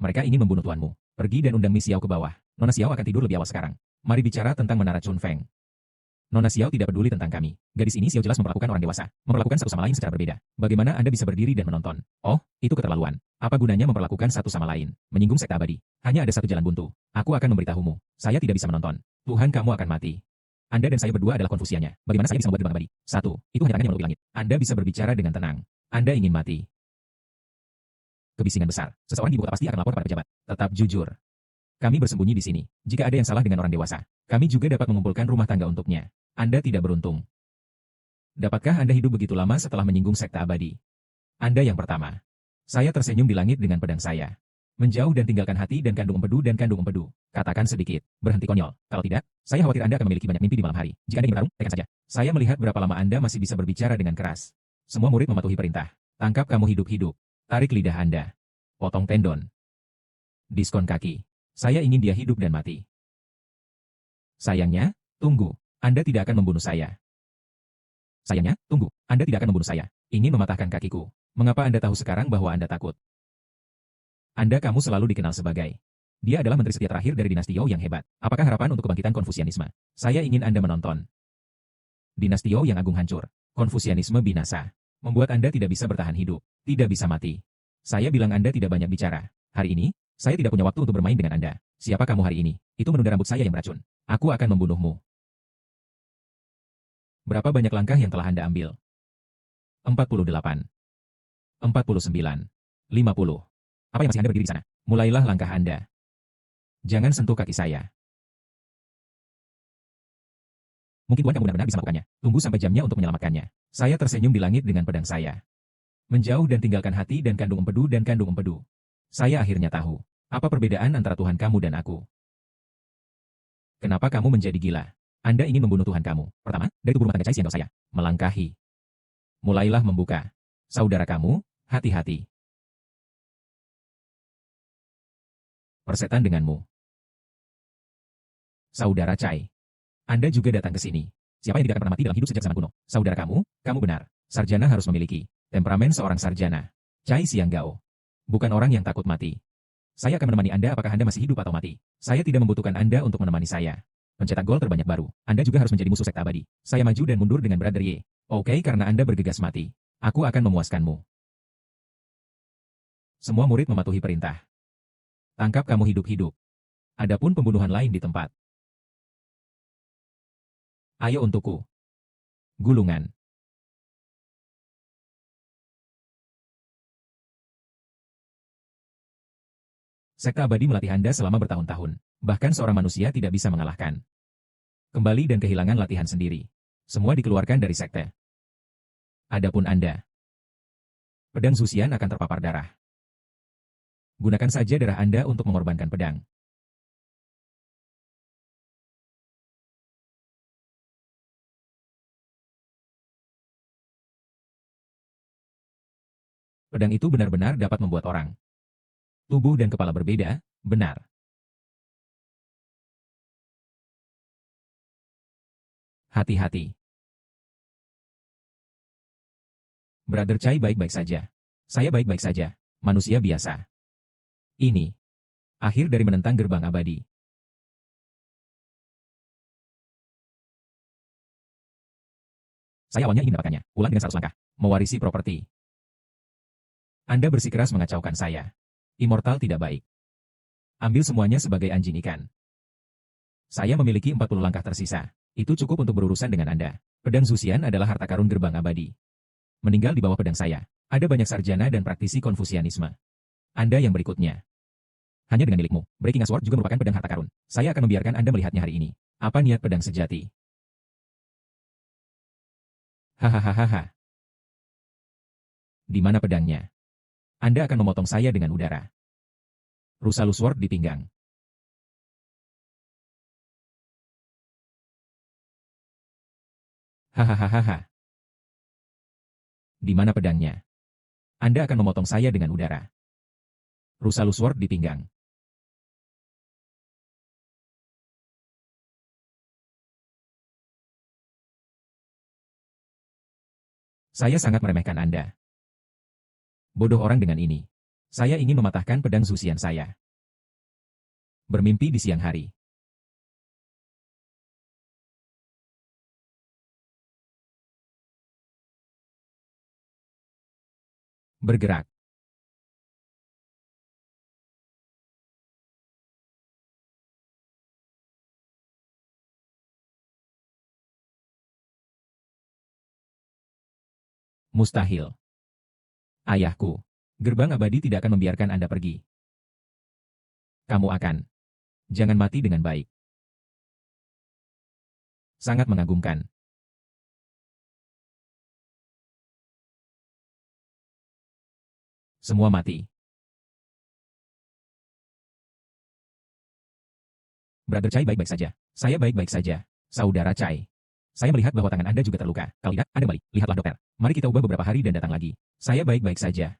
Mereka ingin membunuh tuanmu. Pergi dan undang Mi Xiao ke bawah. Nona Xiao akan tidur lebih awal sekarang. Mari bicara tentang menara Chunfeng. Nona Xiao tidak peduli tentang kami. Gadis ini Xiao jelas memperlakukan orang dewasa. Memperlakukan satu sama lain secara berbeda. Bagaimana Anda bisa berdiri dan menonton? Oh, itu keterlaluan. Apa gunanya memperlakukan satu sama lain? Menyinggung sekte abadi. Hanya ada satu jalan buntu. Aku akan memberitahumu. Saya tidak bisa menonton. Tuhan, kamu akan mati. Anda dan saya berdua adalah konfusianya. Bagaimana saya bisa membuat gerbang abadi? Satu, itu hanya tangan yang menutupi langit. Anda bisa berbicara dengan tenang. Anda ingin mati. Kebisingan besar. Seseorang di ibu kota pasti akan lapor pada pejabat. Tetap jujur. Kami bersembunyi di sini. Jika ada yang salah dengan orang dewasa, kami juga dapat mengumpulkan rumah tangga untuknya. Anda tidak beruntung. Dapatkah Anda hidup begitu lama setelah menyinggung sekte abadi? Anda yang pertama. Saya tersenyum di langit dengan pedang saya. Menjauh dan tinggalkan hati dan kandung empedu dan kandung empedu. Katakan sedikit. Berhenti konyol. Kalau tidak, saya khawatir Anda akan memiliki banyak mimpi di malam hari. Jika Anda ingin bertarung, tekan saja. Saya melihat berapa lama Anda masih bisa berbicara dengan keras. Semua murid mematuhi perintah. Tangkap kamu hidup-hidup. Tarik lidah Anda. Potong tendon. Diskon kaki. Saya ingin dia hidup dan mati. Sayangnya, tunggu. Anda tidak akan membunuh saya. Sayangnya, tunggu. Anda tidak akan membunuh saya. Ingin mematahkan kakiku. Mengapa Anda tahu sekarang bahwa Anda takut? Kamu selalu dikenal sebagai. Dia adalah menteri setia terakhir dari dinasti Youo yang hebat. Apakah harapan untuk kebangkitan Konfusianisme? Saya ingin Anda menonton. Dinasti Youo yang agung hancur. Konfusianisme binasa. Membuat Anda tidak bisa bertahan hidup. Tidak bisa mati. Saya bilang Anda tidak banyak bicara. Hari ini, saya tidak punya waktu untuk bermain dengan Anda. Siapa kamu hari ini? Itu menunda rambut saya yang beracun. Aku akan membunuhmu. Berapa banyak langkah yang telah Anda ambil? 48. 49. 50. Apa yang masih Anda berdiri di sana? Mulailah langkah Anda. Jangan sentuh kaki saya. Mungkin Tuan kamu benar-benar bisa melakukannya. Tunggu sampai jamnya untuk menyelamatkannya. Saya tersenyum di langit dengan pedang saya. Menjauh dan tinggalkan hati dan kandung empedu dan kandung empedu. Saya akhirnya tahu. Apa perbedaan antara Tuhan kamu dan aku? Kenapa kamu menjadi gila? Anda ingin membunuh Tuhan kamu. Pertama, dari tubuh rumah tangga Chai Xianggao saya. Melangkahi. Mulailah membuka. Saudara kamu, hati-hati. Persetan denganmu. Saudara Chai. Anda juga datang ke sini. Siapa yang tidak akan pernah mati dalam hidup sejak zaman kuno? Saudara kamu benar. Sarjana harus memiliki temperamen seorang sarjana. Chai Xianggao. Bukan orang yang takut mati. Saya akan menemani Anda apakah Anda masih hidup atau mati. Saya tidak membutuhkan Anda untuk menemani saya. Pencetak gol terbanyak baru. Anda juga harus menjadi musuh sekte abadi. Saya maju dan mundur dengan Brother Ye. Oke, karena Anda bergegas mati. Aku akan memuaskanmu. Semua murid mematuhi perintah. Tangkap kamu hidup-hidup. Adapun pembunuhan lain di tempat. Ayo untukku. Gulungan. Sekte abadi melatih Anda selama bertahun-tahun. Bahkan seorang manusia tidak bisa mengalahkan. Kembali dan kehilangan latihan sendiri. Semua dikeluarkan dari sekte. Adapun Anda. Pedang Zuxian akan terpapar darah. Gunakan saja darah Anda untuk mengorbankan pedang. Pedang itu benar-benar dapat membuat orang. Tubuh dan kepala berbeda, benar. Hati-hati. Brother Chai baik-baik saja. Saya baik-baik saja. Manusia biasa. Ini. Akhir dari menentang gerbang abadi. Saya awalnya ingin mendapatkannya. Pulang dengan 100 langkah. Mewarisi properti. Anda bersikeras mengacaukan saya. Immortal tidak baik. Ambil semuanya sebagai anjing ikan. Saya memiliki 40 langkah tersisa. Itu cukup untuk berurusan dengan Anda. Pedang Zuxian adalah harta karun gerbang abadi. Meninggal di bawah pedang saya. Ada banyak sarjana dan praktisi Konfusianisme. Anda yang berikutnya. Hanya dengan milikmu, Breaking Sword juga merupakan pedang harta karun. Saya akan membiarkan Anda melihatnya hari ini. Apa niat pedang sejati? Hahaha. Di mana pedangnya? Anda akan memotong saya dengan udara. Rusalus Sword di pinggang. Hahaha. Di mana pedangnya? Anda akan memotong saya dengan udara. Rusalus Sword di pinggang. Saya sangat meremehkan Anda. Bodoh orang dengan ini. Saya ingin mematahkan pedang Zuxian saya. Bermimpi di siang hari. Bergerak. Mustahil. Ayahku. Gerbang abadi tidak akan membiarkan Anda pergi. Kamu akan. Jangan mati dengan baik. Sangat mengagumkan. Semua mati. Brother Chai baik-baik saja. Saya baik-baik saja. Saudara Chai. Saya melihat bahwa tangan Anda juga terluka. Kalau tidak, Anda balik. Lihatlah dokter. Mari kita ubah beberapa hari dan datang lagi. Saya baik-baik saja.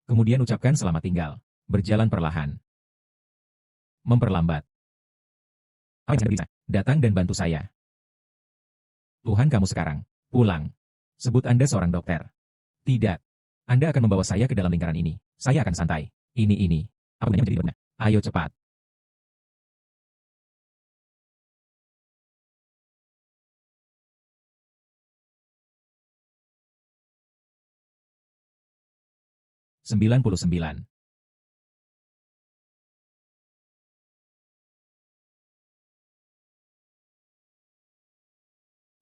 Kemudian ucapkan selamat tinggal. Berjalan perlahan. Memperlambat. Apa yang Anda bisa? Datang dan bantu saya. Tuhan kamu sekarang. Pulang. Sebut Anda seorang dokter. Tidak. Anda akan membawa saya ke dalam lingkaran ini. Saya akan santai. Ini. Apa gunanya menjadi benar? Ayo cepat. Sembilan puluh sembilan.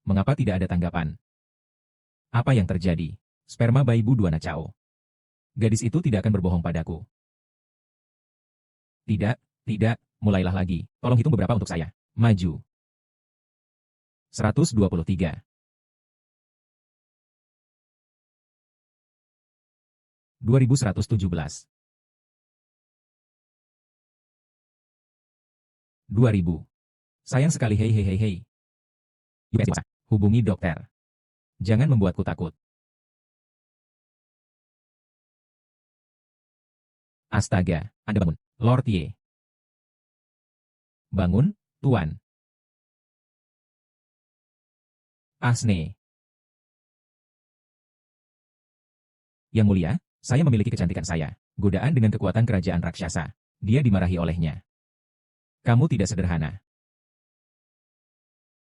Mengapa tidak ada tanggapan? Apa yang terjadi? Sperma bayi Bu Duana Chao. Gadis itu tidak akan berbohong padaku. Tidak, mulailah lagi. Tolong hitung beberapa untuk saya. Maju. 123. 2117. 2000. Sayang sekali hei hei hei hei. UPS dewasa. Hubungi dokter. Jangan membuatku takut. Astaga, Anda bangun. Lord Ye. Bangun, Tuan. Asne. Yang mulia, saya memiliki kecantikan saya. Godaan dengan kekuatan kerajaan raksasa. Dia dimarahi olehnya. Kamu tidak sederhana.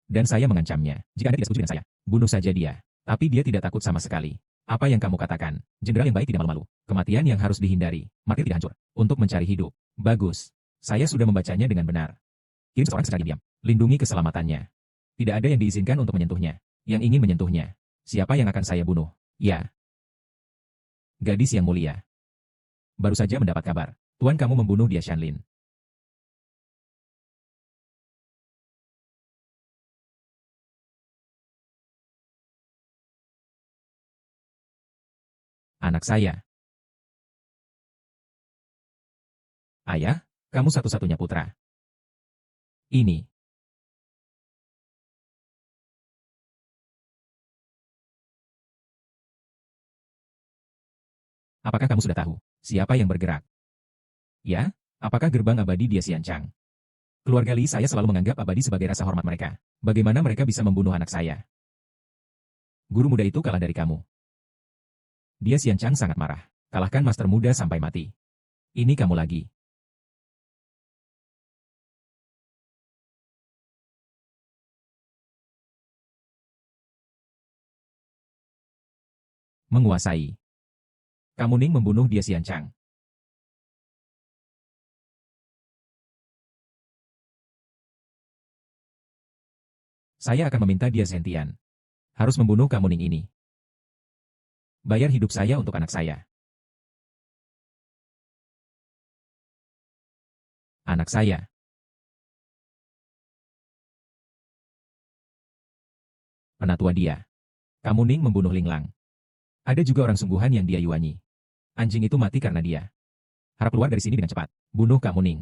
Dan saya mengancamnya. Jika Anda tidak setuju dengan saya, bunuh saja dia. Tapi dia tidak takut sama sekali. Apa yang kamu katakan? Jenderal yang baik tidak malu-malu. Kematian yang harus dihindari. Martir tidak hancur. Untuk mencari hidup. Bagus. Saya sudah membacanya dengan benar. Kirim seseorang secara diam. Lindungi keselamatannya. Tidak ada yang diizinkan untuk menyentuhnya. Yang ingin menyentuhnya. Siapa yang akan saya bunuh? Ya. Gadis yang mulia. Baru saja mendapat kabar. Tuan kamu membunuh dia Shanlin. Anak saya. Ayah, kamu satu-satunya putra. Ini. Apakah kamu sudah tahu siapa yang bergerak? Ya, apakah gerbang abadi dia Xianchang? Keluarga Li saya selalu menganggap abadi sebagai rasa hormat mereka. Bagaimana mereka bisa membunuh anak saya? Guru muda itu kalah dari kamu. Dia Xianchang sangat marah. Kalahkan master muda sampai mati. Ini kamu lagi. Menguasai. Kamu Ning membunuh dia Xianchang. Saya akan meminta dia Zentian. Harus membunuh kamu Ning ini. Bayar hidup saya untuk anak saya. Anak saya. Penatua dia. Kamu Ning membunuh Linglang. Ada juga orang sungguhan yang dia yuanyi. Anjing itu mati karena dia. Harap keluar dari sini dengan cepat. Bunuh kamu Ning.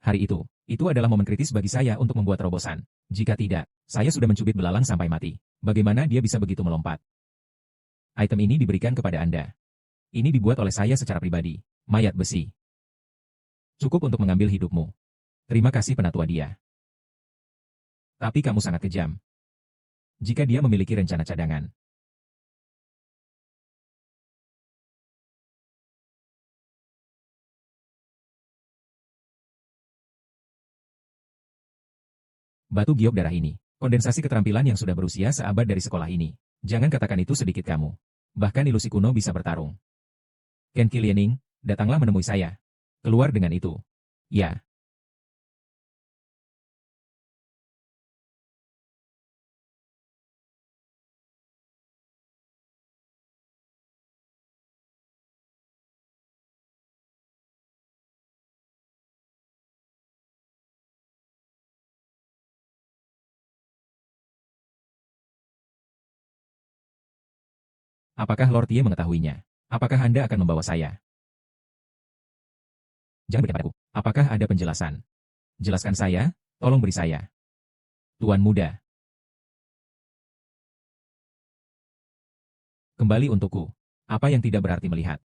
Hari itu adalah momen kritis bagi saya untuk membuat terobosan. Jika tidak, saya sudah mencubit belalang sampai mati. Bagaimana dia bisa begitu melompat? Item ini diberikan kepada Anda. Ini dibuat oleh saya secara pribadi. Mayat besi. Cukup untuk mengambil hidupmu. Terima kasih penatua dia. Tapi kamu sangat kejam. Jika dia memiliki rencana cadangan. Batu giok darah ini. Kondensasi keterampilan yang sudah berusia seabad dari sekolah ini. Jangan katakan itu sedikit kamu. Bahkan ilusi kuno bisa bertarung. Ken Kiliening, datanglah menemui saya. Keluar dengan itu. Ya. Apakah Lord Ye mengetahuinya? Apakah Anda akan membawa saya? Jangan berikan padaku. Apakah ada penjelasan? Jelaskan saya, tolong beri saya. Tuan muda. Kembali untukku. Apa yang tidak berarti melihat?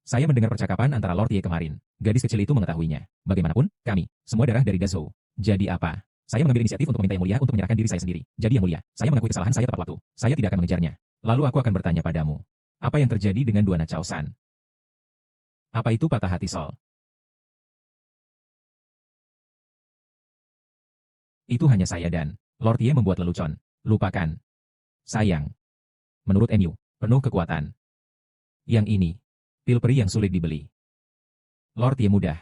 Saya mendengar percakapan antara Lord Ye kemarin. Gadis kecil itu mengetahuinya. Bagaimanapun, kami, semua darah dari Dazhou. Jadi apa? Saya mengambil inisiatif untuk meminta Yang Mulia untuk menyerahkan diri saya sendiri. Jadi Yang Mulia, saya mengakui kesalahan saya tepat waktu. Saya tidak akan mengejarnya. Lalu aku akan bertanya padamu. Apa yang terjadi dengan Duana Chaosan? Apa itu patah hati Sol? Itu hanya saya dan Lord Ye membuat lelucon. Lupakan. Sayang. Menurut MU, penuh kekuatan. Yang ini, pil peri yang sulit dibeli. Lord Ye mudah.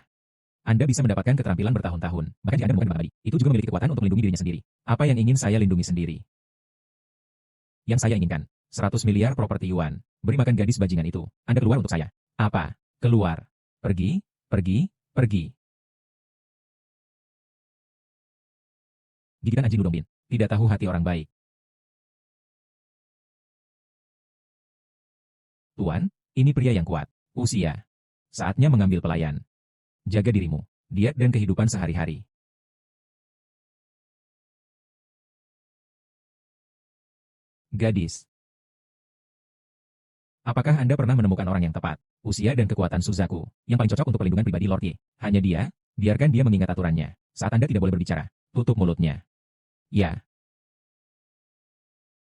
Anda bisa mendapatkan keterampilan bertahun-tahun. Bahkan jika Anda menemukan abadi, itu juga memiliki kekuatan untuk melindungi dirinya sendiri. Apa yang ingin saya lindungi sendiri? Yang saya inginkan, 100 miliar properti yuan. Beri makan gadis bajingan itu. Anda keluar untuk saya. Apa? Keluar. Pergi, pergi, pergi. Gigitan anjing Ludombin. Tidak tahu hati orang baik. Tuan, ini pria yang kuat. Usia. Saatnya mengambil pelayan. Jaga dirimu. diet dan kehidupan sehari-hari. Gadis. Apakah Anda pernah menemukan orang yang tepat? Usia dan kekuatan Suzaku, yang paling cocok untuk pelindungan pribadi Lord Ye. Hanya dia, biarkan dia mengingat aturannya. Saat Anda tidak boleh berbicara, tutup mulutnya. Ya.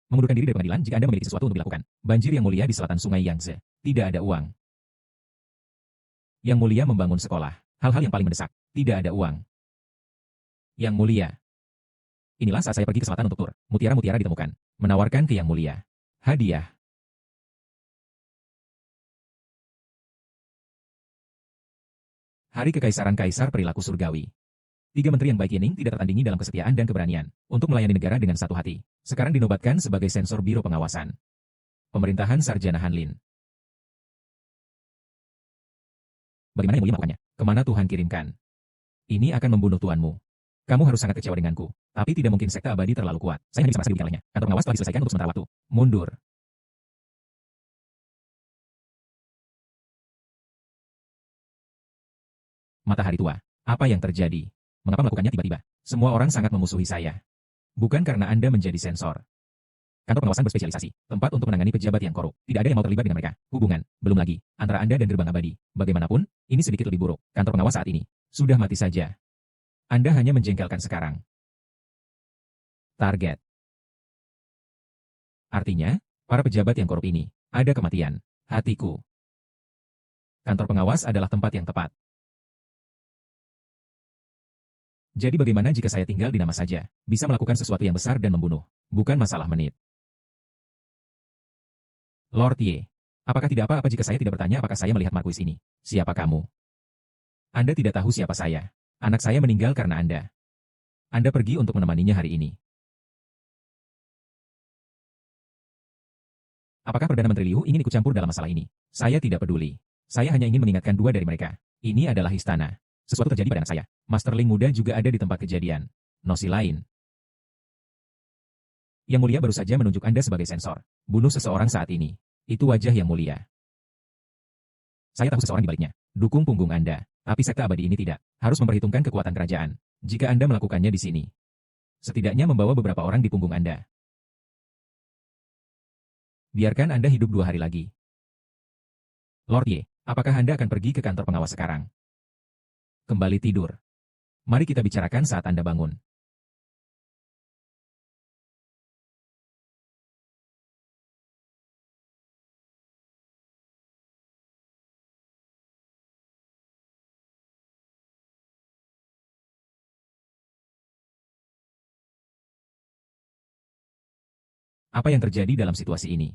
Mengundurkan diri dari pengadilan jika Anda memiliki sesuatu untuk dilakukan. Banjir yang mulia di selatan sungai Yangtze. Tidak ada uang. Yang mulia membangun sekolah. Hal-hal yang paling mendesak. Tidak ada uang. Yang mulia. Inilah saat saya pergi ke selatan untuk tur. Mutiara-mutiara ditemukan. Menawarkan ke yang mulia. Hadiah. Hari Kekaisaran Kaisar Perilaku Surgawi. 3 menteri yang baik Yining tidak tertandingi dalam kesetiaan dan keberanian untuk melayani negara dengan satu hati. Sekarang dinobatkan sebagai sensor Biro Pengawasan. Pemerintahan Sarjana Hanlin. Bagaimana yang mulia melakukannya? Kemana Tuhan kirimkan? Ini akan membunuh tuanmu. Kamu harus sangat kecewa denganku. Tapi tidak mungkin sekte abadi terlalu kuat. Saya hanya bisa merasa di lainnya. Kantor pengawas telah diselesaikan untuk sementara waktu. Mundur. Matahari tua. Apa yang terjadi? Mengapa melakukannya tiba-tiba? Semua orang sangat memusuhi saya. Bukan karena Anda menjadi sensor. Kantor pengawasan berspesialisasi, tempat untuk menangani pejabat yang korup. Tidak ada yang mau terlibat dengan mereka. Hubungan, belum lagi, antara Anda dan gerbang abadi. Bagaimanapun, ini sedikit lebih buruk. Kantor pengawas saat ini sudah mati saja. Anda hanya menjengkelkan sekarang. Target. Artinya, para pejabat yang korup ini, ada kematian. Hatiku. Kantor pengawas adalah tempat yang tepat. Jadi bagaimana jika saya tinggal di nama saja, bisa melakukan sesuatu yang besar dan membunuh? Bukan masalah menit. Lord Ye, apakah tidak apa-apa jika saya tidak bertanya apakah saya melihat Marquis ini? Siapa kamu? Anda tidak tahu siapa saya. Anak saya meninggal karena Anda. Anda pergi untuk menemaninya hari ini. Apakah Perdana Menteri Liu ingin ikut campur dalam masalah ini? Saya tidak peduli. Saya hanya ingin mengingatkan 2 dari mereka. Ini adalah istana. Sesuatu terjadi pada anak saya. Master Ling muda juga ada di tempat kejadian. Nosi lain. Yang mulia baru saja menunjuk Anda sebagai sensor. Bunuh seseorang saat ini. Itu wajah yang mulia. Saya tahu seseorang di baliknya. Dukung punggung Anda. Tapi sekte abadi ini tidak. Harus memperhitungkan kekuatan kerajaan. Jika Anda melakukannya di sini. Setidaknya membawa beberapa orang di punggung Anda. Biarkan Anda hidup 2 hari lagi. Lord Ye, apakah Anda akan pergi ke kantor pengawas sekarang? Kembali tidur. Mari kita bicarakan saat Anda bangun. Apa yang terjadi dalam situasi ini?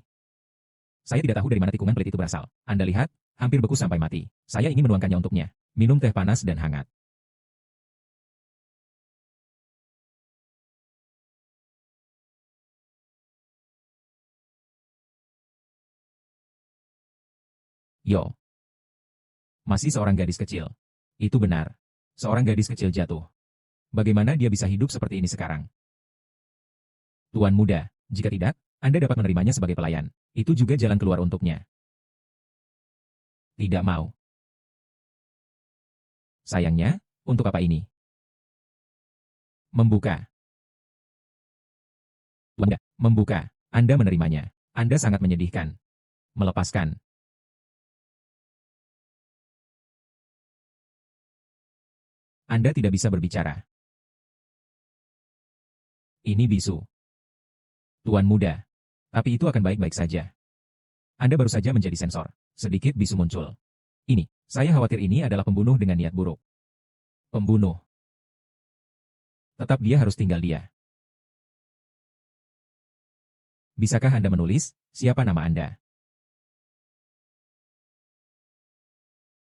Saya tidak tahu dari mana tikungan pelit itu berasal. Anda lihat, hampir beku sampai mati. Saya ingin menuangkannya untuknya. Minum teh panas dan hangat. Yo. Masih seorang gadis kecil. Itu benar. Seorang gadis kecil jatuh. Bagaimana dia bisa hidup seperti ini sekarang? Tuan muda, jika tidak, Anda dapat menerimanya sebagai pelayan. Itu juga jalan keluar untuknya. Tidak mau. Sayangnya, untuk apa ini? Membuka. Tuan muda, membuka. Anda menerimanya. Anda sangat menyedihkan. Melepaskan. Anda tidak bisa berbicara. Ini bisu. Tuan muda. Tapi itu akan baik-baik saja. Anda baru saja menjadi sensor. Sedikit bisu muncul. Ini, saya khawatir ini adalah pembunuh dengan niat buruk. Pembunuh. Tetap dia harus tinggal dia. Bisakah Anda menulis, siapa nama Anda?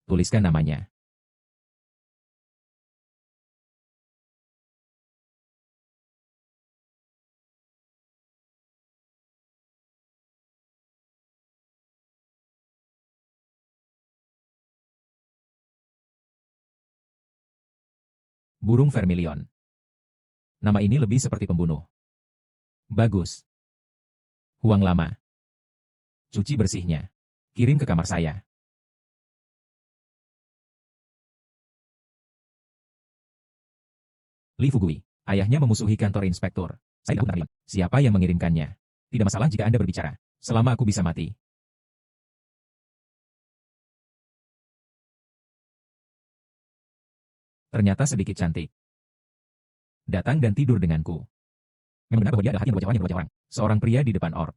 Tuliskan namanya. Burung vermilion. Nama ini lebih seperti pembunuh. Bagus. Huang lama. Cuci bersihnya. Kirim ke kamar saya. Li Fugui. Ayahnya memusuhi kantor inspektur. Saya tidak menerima. Siapa yang mengirimkannya? Tidak masalah jika Anda berbicara. Selama aku bisa mati. Ternyata sedikit cantik. Datang dan tidur denganku. Memang benar bahwa dia adalah hati yang berwajah orang. Seorang pria di depan orb.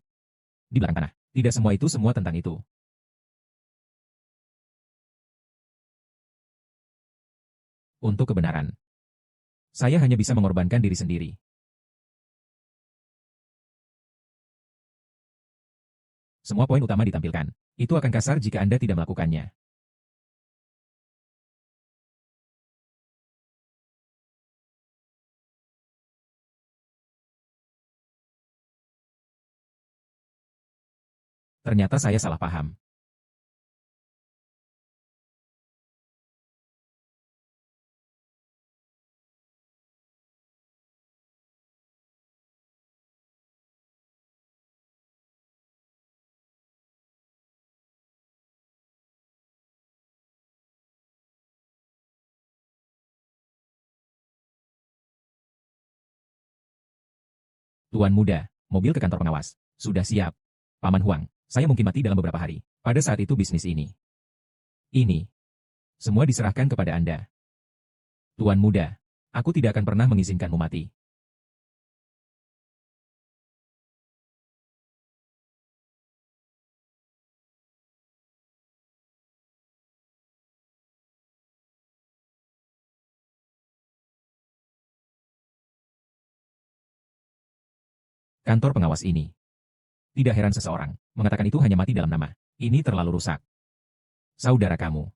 Di belakang tanah. Tidak semua itu semua tentang itu. Untuk kebenaran. Saya hanya bisa mengorbankan diri sendiri. Semua poin utama ditampilkan. Itu akan kasar jika Anda tidak melakukannya. Ternyata saya salah paham. Tuan muda, mobil ke kantor pengawas. Sudah siap. Paman Huang, saya mungkin mati dalam beberapa hari. Pada saat itu bisnis ini. Ini. Semua diserahkan kepada Anda. Tuan muda, aku tidak akan pernah mengizinkanmu mati. Kantor pengawas ini. Tidak heran seseorang mengatakan itu hanya mati dalam nama. Ini terlalu rusak. Saudara kamu.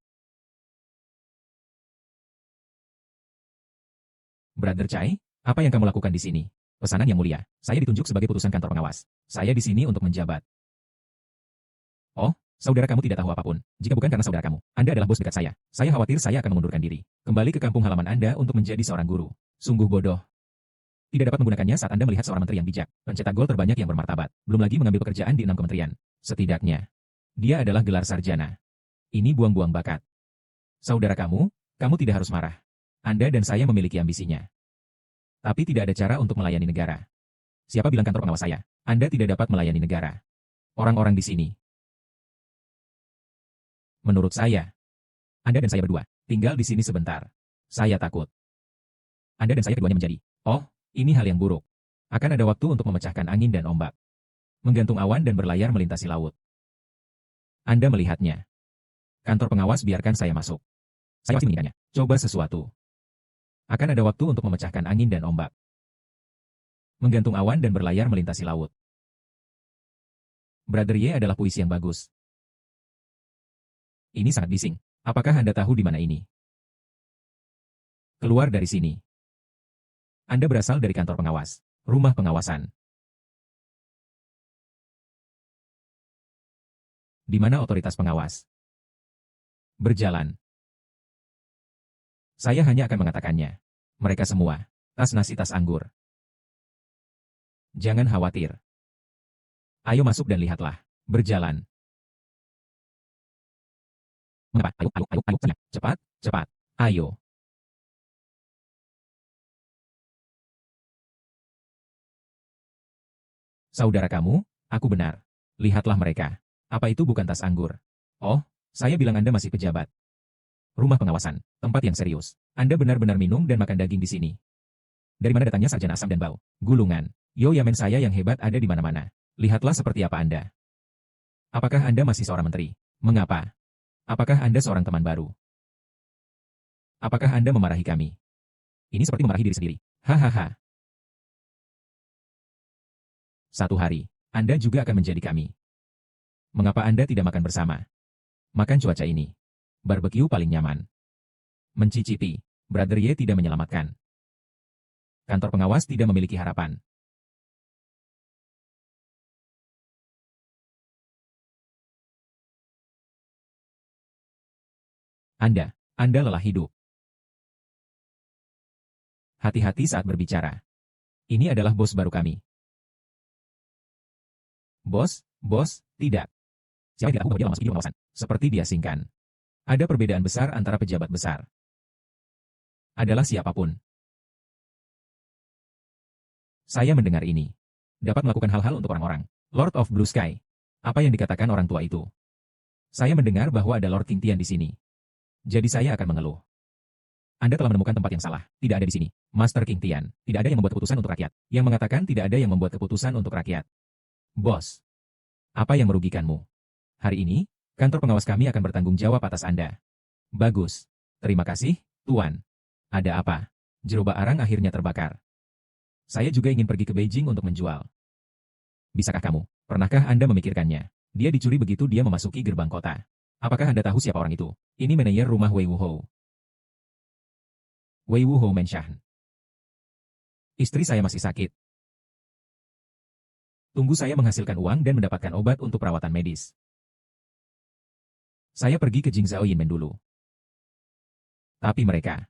Brother Chai, apa yang kamu lakukan di sini? Pesanan yang mulia, saya ditunjuk sebagai putusan kantor pengawas. Saya di sini untuk menjabat. Oh, saudara kamu tidak tahu apapun. Jika bukan karena saudara kamu, Anda adalah bos dekat saya. Saya khawatir saya akan mengundurkan diri. Kembali ke kampung halaman Anda untuk menjadi seorang guru. Sungguh bodoh. Tidak dapat menggunakannya saat Anda melihat seorang menteri yang bijak, pencetak gol terbanyak yang bermartabat, belum lagi mengambil pekerjaan di 6 kementerian. Setidaknya, dia adalah gelar sarjana. Ini buang-buang bakat. Saudara kamu tidak harus marah. Anda dan saya memiliki ambisinya. Tapi tidak ada cara untuk melayani negara. Siapa bilang kantor pengawas saya? Anda tidak dapat melayani negara. Orang-orang di sini. Menurut saya, Anda dan saya berdua, tinggal di sini sebentar. Saya takut. Anda dan saya keduanya menjadi, oh, ini hal yang buruk. Akan ada waktu untuk memecahkan angin dan ombak. Menggantung awan dan berlayar melintasi laut. Anda melihatnya. Kantor pengawas biarkan saya masuk. Saya pasti menginginkannya. Coba sesuatu. Akan ada waktu untuk memecahkan angin dan ombak. Menggantung awan dan berlayar melintasi laut. Brother Ye adalah puisi yang bagus. Ini sangat bising. Apakah Anda tahu di mana ini? Keluar dari sini. Anda berasal dari kantor pengawas, rumah pengawasan. Di mana otoritas pengawas? Berjalan. Saya hanya akan mengatakannya. Mereka semua, tas nasi tas anggur. Jangan khawatir. Ayo masuk dan lihatlah. Berjalan. Mengapa? Ayo. Cepat, cepat. Ayo. Saudara kamu, aku benar. Lihatlah mereka. Apa itu bukan tas anggur? Oh, saya bilang Anda masih pejabat. Rumah pengawasan, tempat yang serius. Anda benar-benar minum dan makan daging di sini. Dari mana datangnya sarjana asam dan bau? Gulungan. Yo Yamen saya yang hebat ada di mana-mana. Lihatlah seperti apa Anda. Apakah Anda masih seorang menteri? Mengapa? Apakah Anda seorang teman baru? Apakah Anda memarahi kami? Ini seperti memarahi diri sendiri. Hahaha. Satu hari, Anda juga akan menjadi kami. Mengapa Anda tidak makan bersama? Makan cuaca ini. Barbecue paling nyaman. Mencicipi, Brother Ye tidak menyelamatkan. Kantor pengawas tidak memiliki harapan. Anda lelah hidup. Hati-hati saat berbicara. Ini adalah bos baru kami. Bos, tidak. Siapa yang tidak tahu bahwa dia masuk video pengawasan? Seperti diasingkan. Ada perbedaan besar antara pejabat besar. Adalah siapapun. Saya mendengar ini. Dapat melakukan hal-hal untuk orang-orang. Lord of Blue Sky. Apa yang dikatakan orang tua itu? Saya mendengar bahwa ada Lord King Tian di sini. Jadi saya akan mengeluh. Anda telah menemukan tempat yang salah. Tidak ada di sini. Master King Tian. Tidak ada yang membuat keputusan untuk rakyat. Yang mengatakan tidak ada yang membuat keputusan untuk rakyat. Bos. Apa yang merugikanmu? Hari ini, kantor pengawas kami akan bertanggung jawab atas Anda. Bagus. Terima kasih, Tuan. Ada apa? Gerobak arang akhirnya terbakar. Saya juga ingin pergi ke Beijing untuk menjual. Bisakah kamu? Pernahkah Anda memikirkannya? Dia dicuri begitu dia memasuki gerbang kota. Apakah Anda tahu siapa orang itu? Ini manajer rumah Wei Wuhou. Wei Wuhou Menshan. Istri saya masih sakit. Tunggu saya menghasilkan uang dan mendapatkan obat untuk perawatan medis. Saya pergi ke Jingzhou Yinmen dulu. Tapi mereka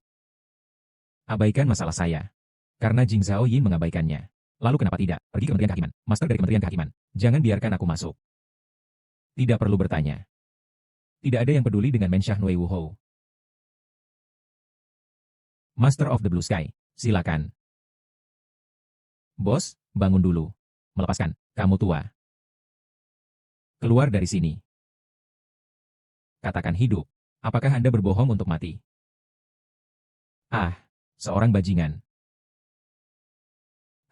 abaikan masalah saya. Karena Jing Zhao Yin mengabaikannya. Lalu kenapa tidak? Pergi ke Kementerian Kehakiman. Master dari Kementerian Kehakiman. Jangan biarkan aku masuk. Tidak perlu bertanya. Tidak ada yang peduli dengan Menshah Wei Wuhou. Master of the Blue Sky. Silakan. Bos, bangun dulu. Melepaskan. Kamu tua. Keluar dari sini. Katakan hidup. Apakah Anda berbohong untuk mati? Ah, seorang bajingan.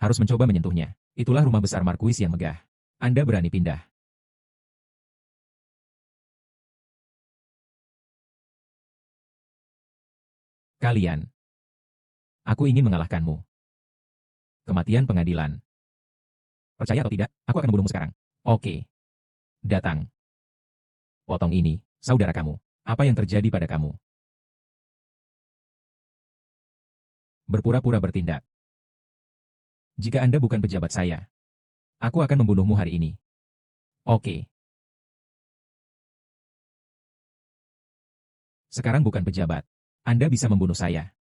Harus mencoba menyentuhnya. Itulah rumah besar Markuis yang megah. Anda berani pindah. Kalian. Aku ingin mengalahkanmu. Kematian pengadilan. Percaya atau tidak, aku akan membunuhmu sekarang. Oke. Datang. Potong ini, saudara kamu. Apa yang terjadi pada kamu? Berpura-pura bertindak. Jika Anda bukan pejabat saya, aku akan membunuhmu hari ini. Oke. Sekarang bukan pejabat. Anda bisa membunuh saya.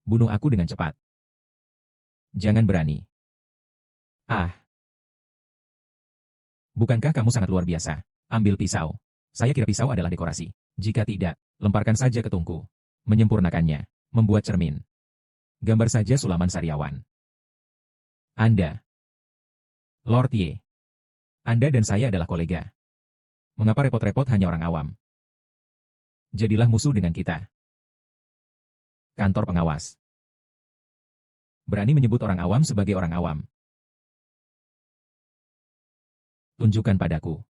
Bunuh aku dengan cepat. Jangan berani. Ah. Bukankah kamu sangat luar biasa? Ambil pisau. Saya kira pisau adalah dekorasi. Jika tidak, lemparkan saja ke tungku. Menyempurnakannya. Membuat cermin. Gambar saja Sulaman Sariawan. Anda. Lord Ye. Anda dan saya adalah kolega. Mengapa repot-repot hanya orang awam? Jadilah musuh dengan kita. Kantor pengawas. Berani menyebut orang awam sebagai orang awam. Tunjukkan padaku.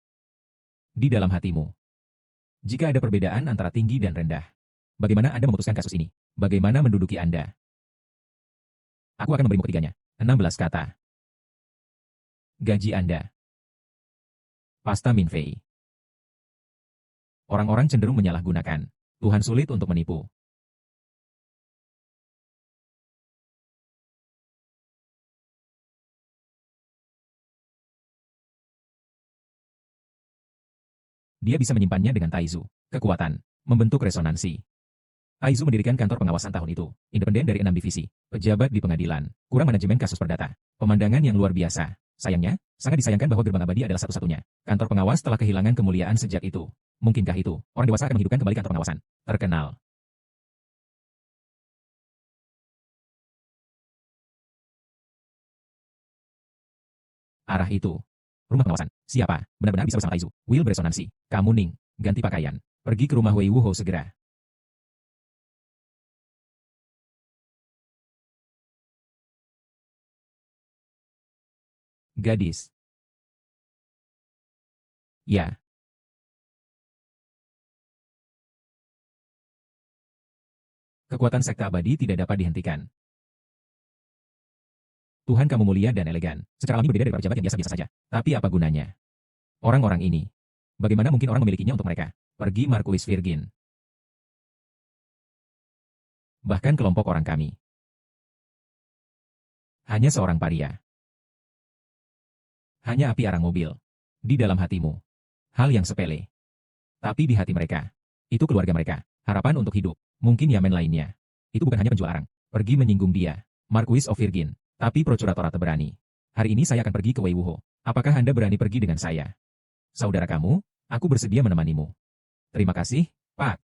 Di dalam hatimu. Jika ada perbedaan antara tinggi dan rendah. Bagaimana Anda memutuskan kasus ini? Bagaimana menduduki Anda? Aku akan memberimu ketiganya. 16 kata. Gaji Anda. Pasta Minfei. Orang-orang cenderung menyalahgunakan. Tuhan sulit untuk menipu. Dia bisa menyimpannya dengan Taizu. Kekuatan. Membentuk resonansi. Taizu mendirikan kantor pengawasan tahun itu. Independen dari 6 divisi. Pejabat di pengadilan. Kurang manajemen kasus perdata. Pemandangan yang luar biasa. Sayangnya, sangat disayangkan bahwa gerbang abadi adalah satu-satunya. Kantor pengawas telah kehilangan kemuliaan sejak itu. Mungkinkah itu? Orang dewasa akan menghidupkan kembali kantor pengawasan. Terkenal. Arah itu. Rumah pengawasan. Siapa? Benar-benar bisa bersama Taizu. Will beresonansi. Kamu Ning. Ganti pakaian. Pergi ke rumah Wei Wuhou segera. Gadis. Ya. Kekuatan sekte abadi tidak dapat dihentikan. Tuhan kamu mulia dan elegan. Secara alami berbeda dari para pejabat yang biasa-biasa saja. Tapi apa gunanya? Orang-orang ini. Bagaimana mungkin orang memilikinya untuk mereka? Pergi Markuis Virgin. Bahkan kelompok orang kami. Hanya seorang paria. Hanya api arang mobil. Di dalam hatimu. Hal yang sepele. Tapi di hati mereka. Itu keluarga mereka. Harapan untuk hidup. Mungkin Yamen lainnya. Itu bukan hanya penjual arang. Pergi menyinggung dia. Marquis of Virgin. Tapi Procurator berani. Hari ini saya akan pergi ke Wei Wuhou. Apakah Anda berani pergi dengan saya? Saudara kamu, aku bersedia menemanimu. Terima kasih, Pak.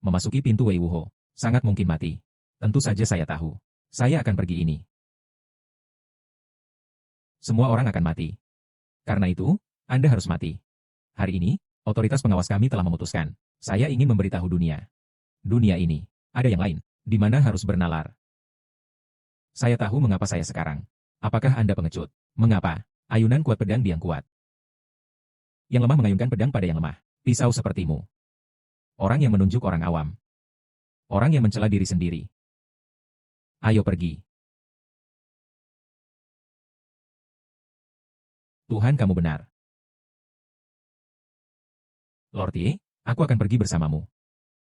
Memasuki pintu Wei Wuhou. Sangat mungkin mati. Tentu saja saya tahu. Saya akan pergi ini. Semua orang akan mati. Karena itu, Anda harus mati. Hari ini, otoritas pengawas kami telah memutuskan. Saya ingin memberitahu dunia. Dunia ini, ada yang lain, di mana harus bernalar. Saya tahu mengapa saya sekarang. Apakah Anda pengecut? Mengapa? Ayunan kuat pedang biang kuat. Yang lemah mengayunkan pedang pada yang lemah. Pisau sepertimu. Orang yang menunjuk orang awam. Orang yang mencela diri sendiri. Ayo pergi. Tuhan, kamu benar. Lord Ye, aku akan pergi bersamamu.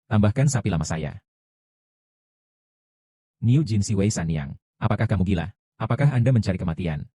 Tambahkan sapi lama saya. Niu Jin Si Wei Sanyang, apakah kamu gila? Apakah Anda mencari kematian?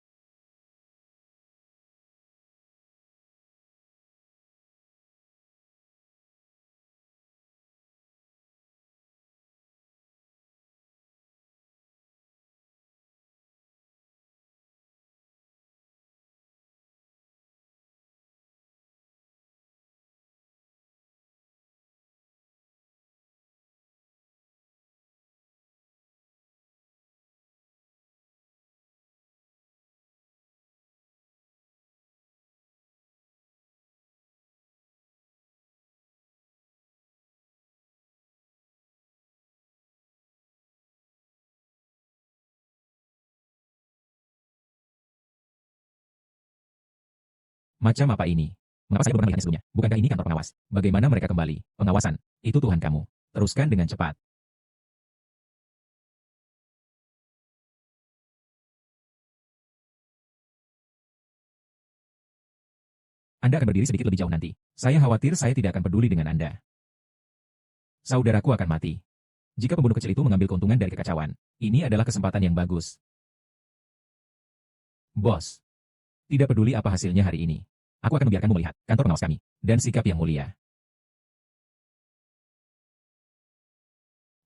Macam apa ini? Mengapa saya belum pernah melihatnya sebelumnya? Bukankah ini kantor pengawas? Bagaimana mereka kembali? Pengawasan. Itu Tuhan kamu. Teruskan dengan cepat. Anda akan berdiri sedikit lebih jauh nanti. Saya khawatir saya tidak akan peduli dengan Anda. Saudaraku akan mati. Jika pembunuh kecil itu mengambil keuntungan dari kekacauan, ini adalah kesempatan yang bagus. Bos. Tidak peduli apa hasilnya hari ini. Aku akan membiarkanmu melihat kantor pengawas kami, dan sikap yang mulia.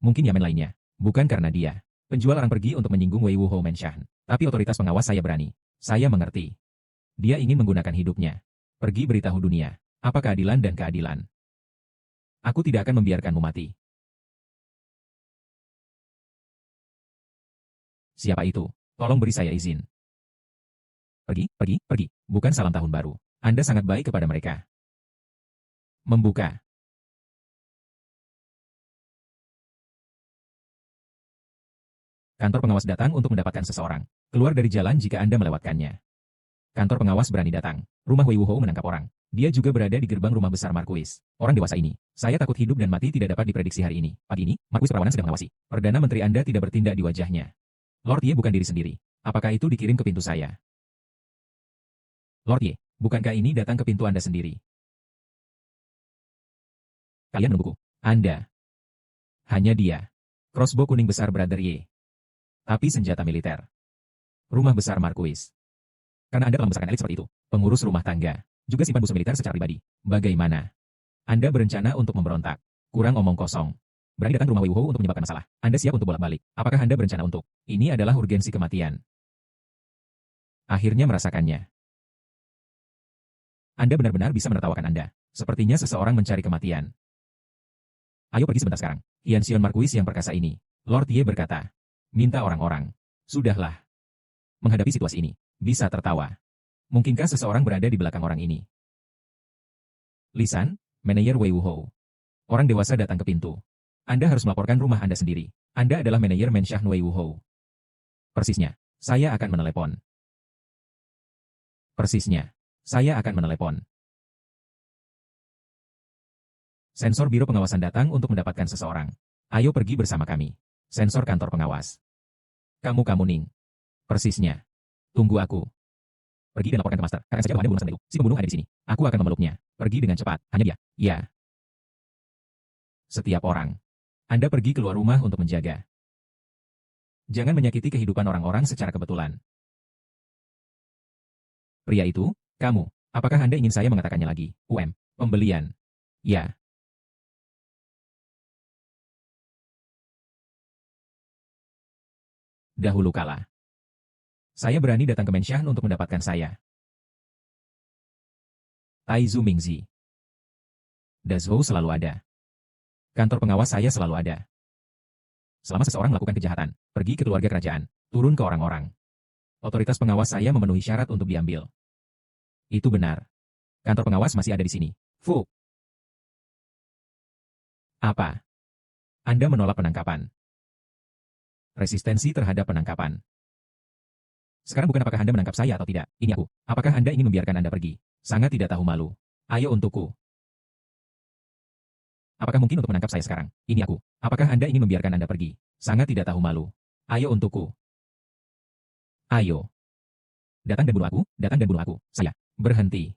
Mungkin Yamen lainnya. Bukan karena dia. Penjual orang pergi untuk menyinggung Wei Wuhou Menshan. Tapi otoritas pengawas saya berani. Saya mengerti. Dia ingin menggunakan hidupnya. Pergi beritahu dunia. Apa keadilan dan keadilan. Aku tidak akan membiarkanmu mati. Siapa itu? Tolong beri saya izin. Pergi, pergi, pergi. Bukan salam tahun baru. Anda sangat baik kepada mereka. Membuka. Kantor pengawas datang untuk mendapatkan seseorang. Keluar dari jalan jika Anda melewatkannya. Kantor pengawas berani datang. Rumah Wei Wuhou menangkap orang. Dia juga berada di gerbang rumah besar Marquis. Orang dewasa ini. Saya takut hidup dan mati tidak dapat diprediksi hari ini. Pagi ini, Marquis Perawanan sedang mengawasi. Perdana Menteri Anda tidak bertindak di wajahnya. Lord Ye bukan diri sendiri. Apakah itu dikirim ke pintu saya? Lord Ye, bukankah ini datang ke pintu Anda sendiri? Kalian menungguku. Anda. Hanya dia. Crossbow kuning besar Brother Ye. Tapi senjata militer. Rumah besar Marquis. Karena Anda telah membesarkan elit seperti itu. Pengurus rumah tangga. Juga simpan busu militer secara pribadi. Bagaimana? Anda berencana untuk memberontak. Kurang omong kosong. Berani datang ke rumah Wei Wuhou untuk menyebabkan masalah. Anda siap untuk bolak-balik. Apakah Anda berencana untuk? Ini adalah urgensi kematian. Akhirnya merasakannya. Anda benar-benar bisa menertawakan Anda. Sepertinya seseorang mencari kematian. Ayo pergi sebentar sekarang. Yanxion Marquis yang perkasa ini. Lord Ye berkata. Minta orang-orang. Sudahlah. Menghadapi situasi ini. Bisa tertawa. Mungkinkah seseorang berada di belakang orang ini? Lisan, manajer Wei Wuhou. Orang dewasa datang ke pintu. Anda harus melaporkan rumah Anda sendiri. Anda adalah manajer Menshan Wei Wuhou. Persisnya, saya akan menelepon. Persisnya, saya akan menelepon. Sensor Biro Pengawasan datang untuk mendapatkan seseorang. Ayo pergi bersama kami. Sensor kantor pengawas. Kamu Ning. Persisnya. Tunggu aku. Pergi dan laporkan ke Master. Katakan saja bahwa Anda membunuh itu. Si pembunuh ada di sini. Aku akan memeluknya. Pergi dengan cepat. Hanya dia. Ya. Setiap orang. Anda pergi keluar rumah untuk menjaga. Jangan menyakiti kehidupan orang-orang secara kebetulan. Pria itu, kamu. Apakah Anda ingin saya mengatakannya lagi? Pembelian. Ya. Dahulu kala. Saya berani datang ke Menshan untuk mendapatkan saya. Taizu Mingzi. Dazhou selalu ada. Kantor pengawas saya selalu ada. Selama seseorang melakukan kejahatan, pergi ke keluarga kerajaan, turun ke orang-orang. Otoritas pengawas saya memenuhi syarat untuk diambil. Itu benar. Kantor pengawas masih ada di sini. Fu. Apa? Anda menolak penangkapan. Resistensi terhadap penangkapan. Sekarang bukan apakah Anda menangkap saya atau tidak, ini aku. Apakah Anda ingin membiarkan Anda pergi? Sangat tidak tahu malu. Ayo untukku. Apakah mungkin untuk menangkap saya sekarang? Ini aku. Apakah Anda ingin membiarkan Anda pergi? Sangat tidak tahu malu. Ayo untukku. Ayo. Datang dan bunuh aku, datang dan bunuh aku. Saya. Berhenti.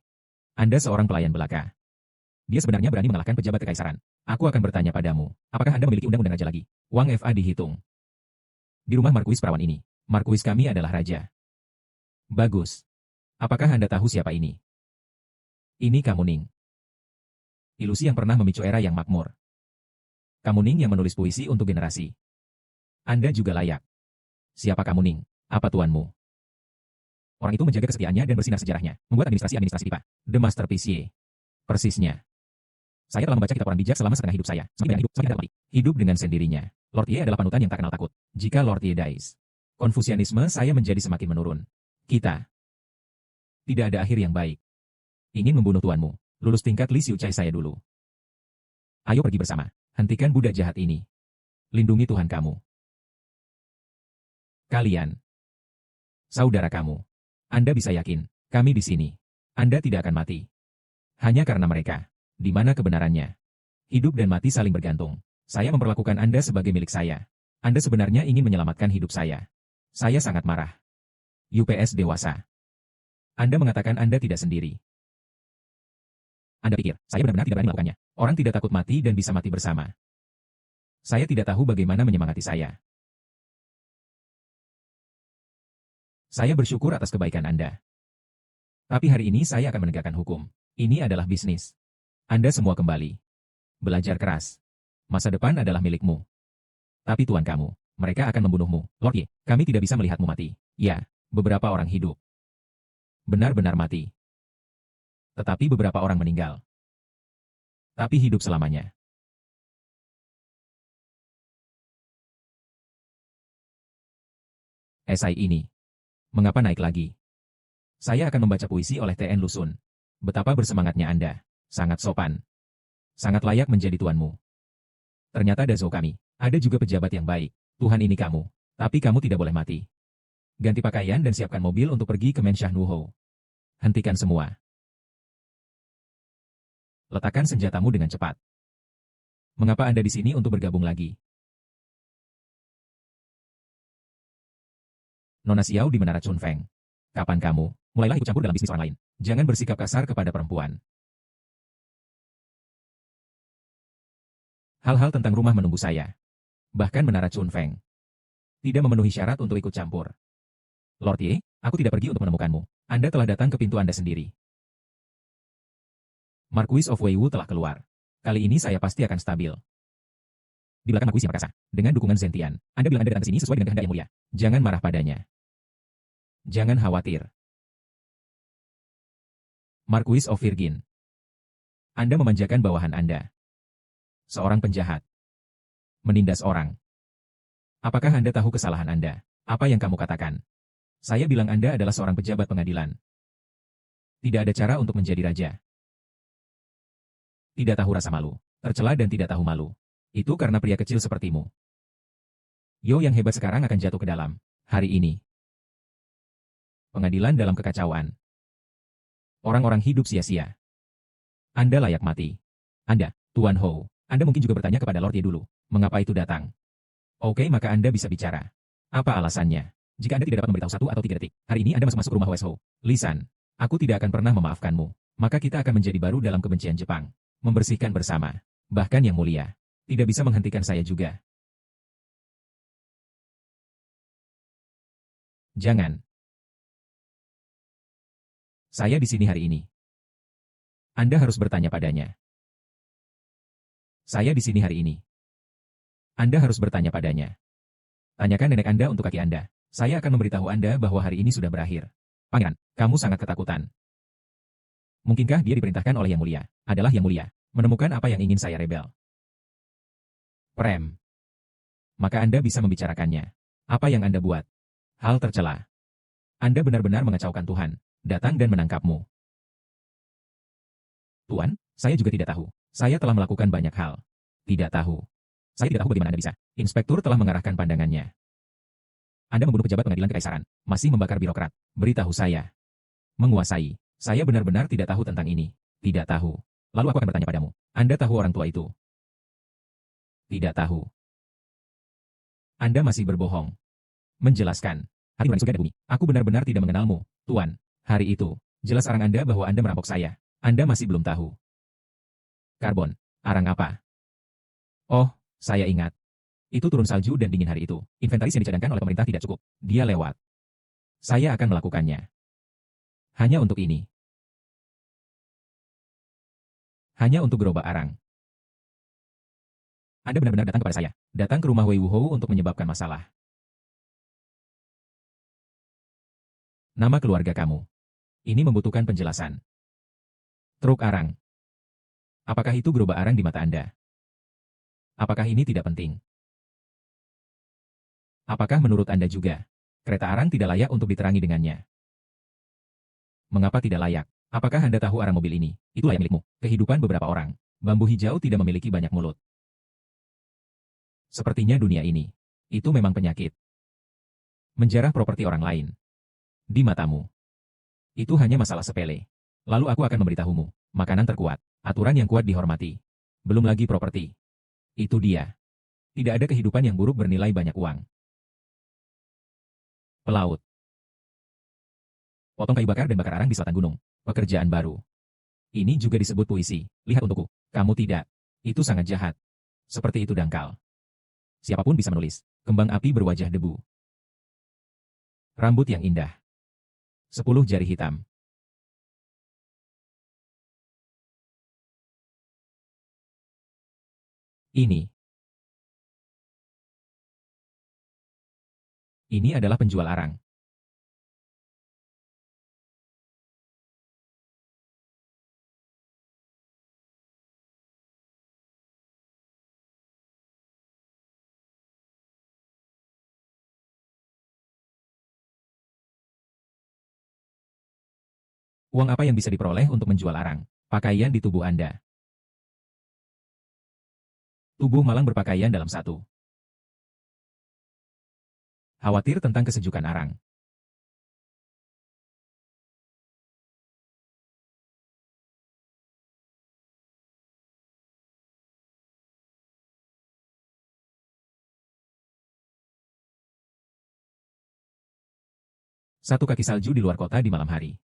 Anda seorang pelayan belaka. Dia sebenarnya berani mengalahkan pejabat kekaisaran. Aku akan bertanya padamu, apakah Anda memiliki undang-undang raja lagi? Wang Fa dihitung. Di rumah Markuis perawan ini. Markuis kami adalah raja. Bagus. Apakah Anda tahu siapa ini? Ini Kamuning. Ilusi yang pernah memicu era yang makmur. Kamuning yang menulis puisi untuk generasi. Anda juga layak. Siapa Kamuning? Apa tuanmu? Orang itu menjaga kesetiaannya dan bersinar sejarahnya. Membuat administrasi pipa. The Masterpiece. Persisnya. Saya telah membaca kitab orang bijak selama setengah hidup saya. Semakin hidup, semakin mati. Hidup dengan sendirinya. Lord Ye adalah panutan yang tak kenal takut. Jika Lord Ye dies, Konfusianisme saya menjadi semakin menurun. Kita. Tidak ada akhir yang baik. Ingin membunuh tuanmu. Lulus tingkat Li Xiucai saya dulu. Ayo pergi bersama. Hentikan budak jahat ini. Lindungi Tuhan kamu. Kalian. Saudara kamu. Anda bisa yakin. Kami di sini. Anda tidak akan mati. Hanya karena mereka. Di mana kebenarannya? Hidup dan mati saling bergantung. Saya memperlakukan Anda sebagai milik saya. Anda sebenarnya ingin menyelamatkan hidup saya. Saya sangat marah. UPS dewasa. Anda mengatakan Anda tidak sendiri. Anda pikir, saya benar-benar tidak berani melakukannya. Orang tidak takut mati dan bisa mati bersama. Saya tidak tahu bagaimana menyemangati saya. Saya bersyukur atas kebaikan Anda. Tapi hari ini saya akan menegakkan hukum. Ini adalah bisnis. Anda semua kembali. Belajar keras. Masa depan adalah milikmu. Tapi tuan kamu, mereka akan membunuhmu. Lord Ye, kami tidak bisa melihatmu mati. Ya, beberapa orang hidup. Benar-benar mati. Tetapi beberapa orang meninggal. Tapi hidup selamanya. Esai ini. Mengapa naik lagi? Saya akan membaca puisi oleh T.N. Lusun. Betapa bersemangatnya Anda. Sangat sopan. Sangat layak menjadi tuanmu. Ternyata Dazo kami. Ada juga pejabat yang baik. Tuhan ini kamu. Tapi kamu tidak boleh mati. Ganti pakaian dan siapkan mobil untuk pergi ke Menshah Nuho. Hentikan semua. Letakkan senjatamu dengan cepat. Mengapa Anda di sini untuk bergabung lagi? Nona Xiao di Menara Chunfeng. Kapan kamu? Mulailah ikut campur dalam bisnis orang lain. Jangan bersikap kasar kepada perempuan. Hal-hal tentang rumah menunggu saya. Bahkan Menara Chunfeng. Tidak memenuhi syarat untuk ikut campur. Lord Ye, aku tidak pergi untuk menemukanmu. Anda telah datang ke pintu Anda sendiri. Marquis of Weiwu telah keluar. Kali ini saya pasti akan stabil. Di belakang Marquis yang perkasa, dengan dukungan Zentian, Anda bilang Anda datang ke sini sesuai dengan kehendak yang mulia. Jangan marah padanya. Jangan khawatir. Marquis of Virgin. Anda memanjakan bawahan Anda. Seorang penjahat. Menindas orang. Apakah Anda tahu kesalahan Anda? Apa yang kamu katakan? Saya bilang Anda adalah seorang pejabat pengadilan. Tidak ada cara untuk menjadi raja. Tidak tahu rasa malu, tercela dan tidak tahu malu. Itu karena pria kecil sepertimu. Yo yang hebat sekarang akan jatuh ke dalam. Hari ini. Pengadilan dalam kekacauan. Orang-orang hidup sia-sia. Anda layak mati. Anda, Tuan Ho. Anda mungkin juga bertanya kepada Lord Ye dulu. Mengapa itu datang? Oke, maka Anda bisa bicara. Apa alasannya? Jika Anda tidak dapat memberitahu 1 atau 3 detik, hari ini Anda masuk rumah Wes Ho. Lisan, aku tidak akan pernah memaafkanmu. Maka kita akan menjadi baru dalam kebencian Jepang. Membersihkan bersama. Bahkan yang mulia. Tidak bisa menghentikan saya juga. Jangan. Saya di sini hari ini. Anda harus bertanya padanya. Saya di sini hari ini. Anda harus bertanya padanya. Tanyakan nenek Anda untuk kaki Anda. Saya akan memberitahu Anda bahwa hari ini sudah berakhir. Pangeran, kamu sangat ketakutan. Mungkinkah dia diperintahkan oleh Yang Mulia, adalah Yang Mulia, menemukan apa yang ingin saya rebel? Prem. maka Anda bisa membicarakannya. Apa yang Anda buat? Hal tercela. Anda benar-benar mengacaukan Tuhan, datang dan menangkapmu. Tuan, saya juga tidak tahu. Saya telah melakukan banyak hal. Tidak tahu. Saya tidak tahu bagaimana Anda bisa. Inspektur telah mengarahkan pandangannya. Anda membunuh pejabat pengadilan kekaisaran, masih membakar birokrat. Beritahu saya. Menguasai. Saya benar-benar tidak tahu tentang ini. Tidak tahu. Lalu aku akan bertanya padamu. Anda tahu orang tua itu? Tidak tahu. Anda masih berbohong. Menjelaskan. Hati nurani surga dan bumi. Aku benar-benar tidak mengenalmu, Tuan. Hari itu, jelas arang Anda bahwa Anda merampok saya. Anda masih belum tahu. Karbon. Arang apa? Oh, saya ingat. Itu turun salju dan dingin hari itu. Inventaris yang dicadangkan oleh pemerintah tidak cukup. Dia lewat. Saya akan melakukannya. Hanya untuk ini. Hanya untuk gerobak arang. Anda benar-benar datang kepada saya. Datang ke rumah Wei Wuhou untuk menyebabkan masalah. Nama keluarga kamu. Ini membutuhkan penjelasan. Truk arang. Apakah itu gerobak arang di mata Anda? Apakah ini tidak penting? Apakah menurut Anda juga, kereta arang tidak layak untuk diterangi dengannya? Mengapa tidak layak? Apakah Anda tahu arang mobil ini? Itu layak milikmu. Kehidupan beberapa orang. Bambu hijau tidak memiliki banyak mulut. Sepertinya dunia ini. Itu memang penyakit. Menjarah properti orang lain. Di matamu. Itu hanya masalah sepele. Lalu aku akan memberitahumu. Makanan terkuat. Aturan yang kuat dihormati. Belum lagi properti. Itu dia. Tidak ada kehidupan yang buruk bernilai banyak uang. Pelaut. Potong kayu bakar dan bakar arang di selatan gunung. Pekerjaan baru. Ini juga disebut puisi. Lihat untukku. Kamu tidak. Itu sangat jahat. Seperti itu dangkal. Siapapun bisa menulis. Kembang api berwajah debu. Rambut yang indah. 10 jari hitam. Ini. Ini adalah penjual arang. Uang apa yang bisa diperoleh untuk menjual arang? Pakaian di tubuh Anda. Tubuh malang berpakaian dalam satu. Khawatir tentang kesejukan arang. Satu kaki salju di luar kota di malam hari.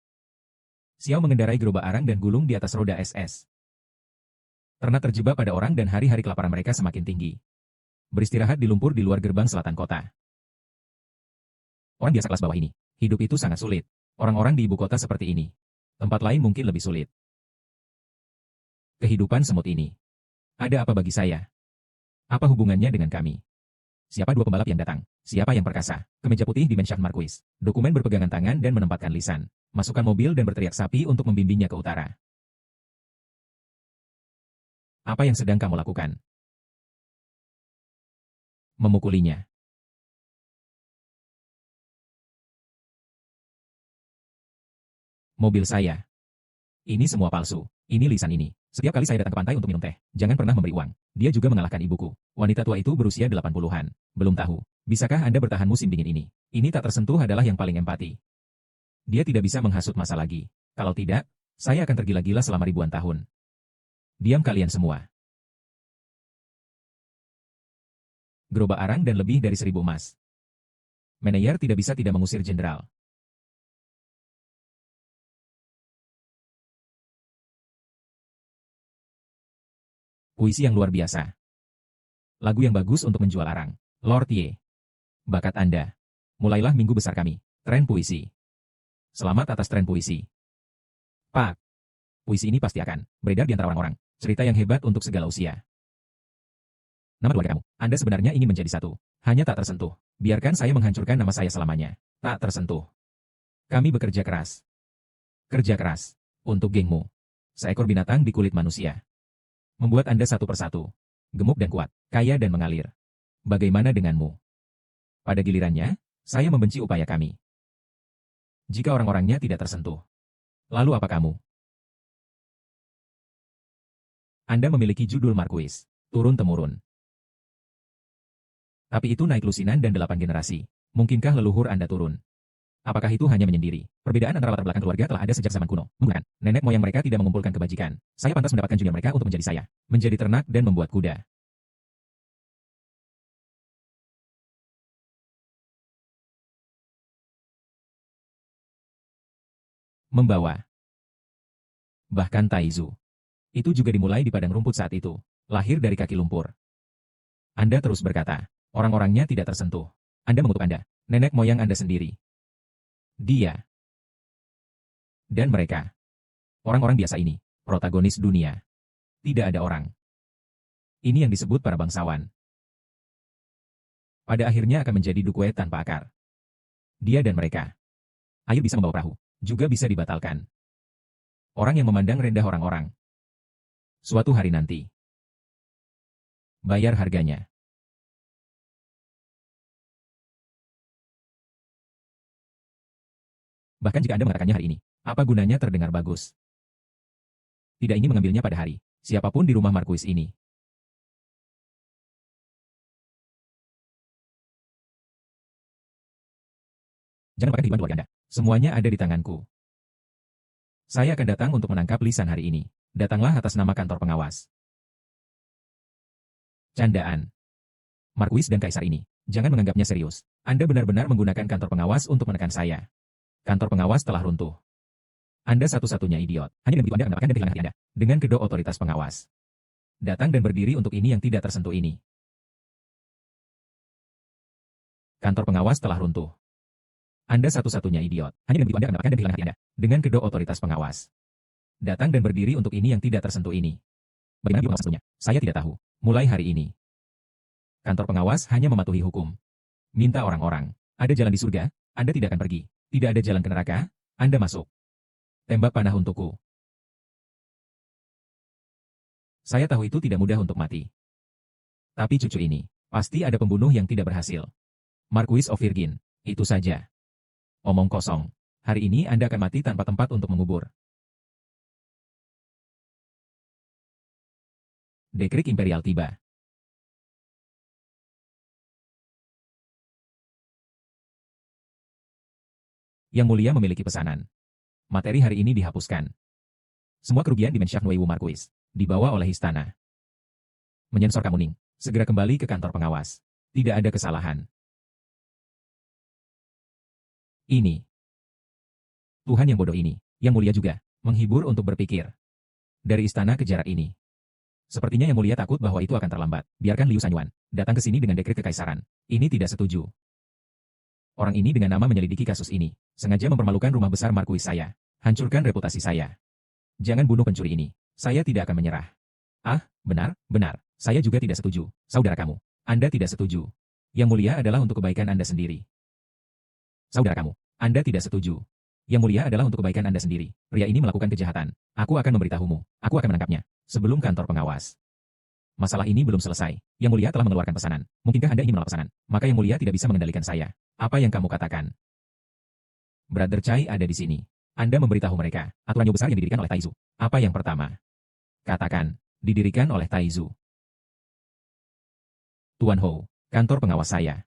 Xiao mengendarai gerobak arang dan gulung di atas roda SS. Ternak terjebak pada orang dan hari-hari kelaparan mereka semakin tinggi. Beristirahat di lumpur di luar gerbang selatan kota. Orang biasa kelas bawah ini. Hidup itu sangat sulit. Orang-orang di ibu kota seperti ini. Tempat lain mungkin lebih sulit. Kehidupan semut ini. Ada apa bagi saya? Apa hubungannya dengan kami? Siapa dua pembalap yang datang? Siapa yang perkasa? Kemeja putih di Menschaft Marquis. Dokumen berpegangan tangan dan menempatkan lisan. Masukkan mobil dan berteriak sapi untuk membimbingnya ke utara. Apa yang sedang kamu lakukan? Memukulinya. Mobil saya. Ini semua palsu. Ini lisan ini. Setiap kali saya datang ke pantai untuk minum teh, jangan pernah memberi uang. Dia juga mengalahkan ibuku. Wanita tua itu berusia 80-an. Belum tahu. Bisakah Anda bertahan musim dingin ini? Ini tak tersentuh adalah yang paling empati. Dia tidak bisa menghasut masa lagi. Kalau tidak, saya akan tergila-gila selama ribuan tahun. Diam kalian semua. Gerobak arang dan lebih dari 1000 emas. Meneyer tidak bisa tidak mengusir jenderal. Puisi yang luar biasa. Lagu yang bagus untuk menjual arang. Lord Ye. Bakat Anda. Mulailah minggu besar kami. Tren puisi. Selamat atas tren puisi. Pak. Puisi ini pasti akan beredar di antara orang-orang. Cerita yang hebat untuk segala usia. Nama keluarga kamu. Anda sebenarnya ingin menjadi satu. Hanya tak tersentuh. Biarkan saya menghancurkan nama saya selamanya. Tak tersentuh. Kami bekerja keras. Kerja keras. Untuk gengmu. Seekor binatang di kulit manusia. Membuat Anda satu persatu. Gemuk dan kuat. Kaya dan mengalir. Bagaimana denganmu? Pada gilirannya, saya membenci upaya kami. Jika orang-orangnya tidak tersentuh. Lalu apa kamu? Anda memiliki judul Marquis, turun-temurun. Tapi itu naik lusinan dan 8 generasi. Mungkinkah leluhur Anda turun? Apakah itu hanya menyendiri? Perbedaan antara latar belakang keluarga telah ada sejak zaman kuno. Bukan, nenek moyang mereka tidak mengumpulkan kebajikan. Saya pantas mendapatkan junior mereka untuk menjadi saya. Menjadi ternak dan membuat kuda. Membawa. Bahkan Taizu. Itu juga dimulai di padang rumput saat itu. Lahir dari kaki lumpur. Anda terus berkata, orang-orangnya tidak tersentuh. Anda mengutuk Anda. Nenek moyang Anda sendiri. Dia. Dan mereka. Orang-orang biasa ini. Protagonis dunia. Tidak ada orang. Ini yang disebut para bangsawan. Pada akhirnya akan menjadi dukwe tanpa akar. Dia dan mereka. Air bisa membawa perahu. Juga bisa dibatalkan. Orang yang memandang rendah orang-orang. Suatu hari nanti. Bayar harganya. Bahkan jika Anda mengatakannya hari ini, apa gunanya terdengar bagus? Tidak ingin mengambilnya pada hari, siapapun di rumah Marquis ini. Jangan lupakan kehidupan keluarga Anda. Semuanya ada di tanganku. Saya akan datang untuk menangkap lisan hari ini. Datanglah atas nama kantor pengawas. Candaan. Marquis dan Kaisar ini, jangan menganggapnya serius. Anda benar-benar menggunakan kantor pengawas untuk menekan saya. Kantor pengawas telah runtuh. Anda satu-satunya idiot. Hanya dengan begitu Anda akan mendapatkan dan kehilangan hati Anda. Dengan kedua otoritas pengawas. Datang dan berdiri untuk ini yang tidak tersentuh ini. Kantor pengawas telah runtuh. Anda satu-satunya idiot. Hanya dengan begitu Anda akan mendapatkan dan kehilangan hati Anda. Dengan kedua otoritas pengawas. Datang dan berdiri untuk ini yang tidak tersentuh ini. Bagaimana pengawas satunya? Saya tidak tahu. Mulai hari ini. Kantor pengawas hanya mematuhi hukum. Minta orang-orang. Ada jalan di surga, Anda tidak akan pergi. Tidak ada jalan ke neraka, Anda masuk. Tembak panah untukku. Saya tahu itu tidak mudah untuk mati. Tapi cucu ini, pasti ada pembunuh yang tidak berhasil. Marquis of Virgin, itu saja. Omong kosong. Hari ini Anda akan mati tanpa tempat untuk mengubur. Dekrik Imperial tiba. Yang mulia memiliki pesanan. Materi hari ini dihapuskan. Semua kerugian di Mensyah Nuewu Marquis dibawa oleh istana. Menyensor Kamuning. Segera kembali ke kantor pengawas. Tidak ada kesalahan. Ini. Tuhan yang bodoh ini, yang mulia juga, menghibur untuk berpikir. Dari istana ke jarak ini. Sepertinya yang mulia takut bahwa itu akan terlambat. Biarkan Liu Sanyuan datang ke sini dengan dekret kekaisaran. Ini tidak setuju. Orang ini dengan nama menyelidiki kasus ini. Sengaja mempermalukan rumah besar Marquis saya. Hancurkan reputasi saya. Jangan bunuh pencuri ini. Saya tidak akan menyerah. Ah, benar, benar. Saya juga tidak setuju. Saudara kamu. Anda tidak setuju. Yang mulia adalah untuk kebaikan Anda sendiri. Saudara kamu. Anda tidak setuju. Yang mulia adalah untuk kebaikan Anda sendiri. Pria ini melakukan kejahatan. Aku akan memberitahumu. Aku akan menangkapnya. Sebelum kantor pengawas. Masalah ini belum selesai. Yang mulia telah mengeluarkan pesanan. Mungkinkah Anda ingin menolak pesanan? Maka yang mulia tidak bisa mengendalikan saya. Apa yang kamu katakan? Brother Chai ada di sini. Anda memberitahu mereka. Aturan besar yang didirikan oleh Taizu. Apa yang pertama? Katakan. Didirikan oleh Taizu. Tuan Hou. Kantor pengawas saya.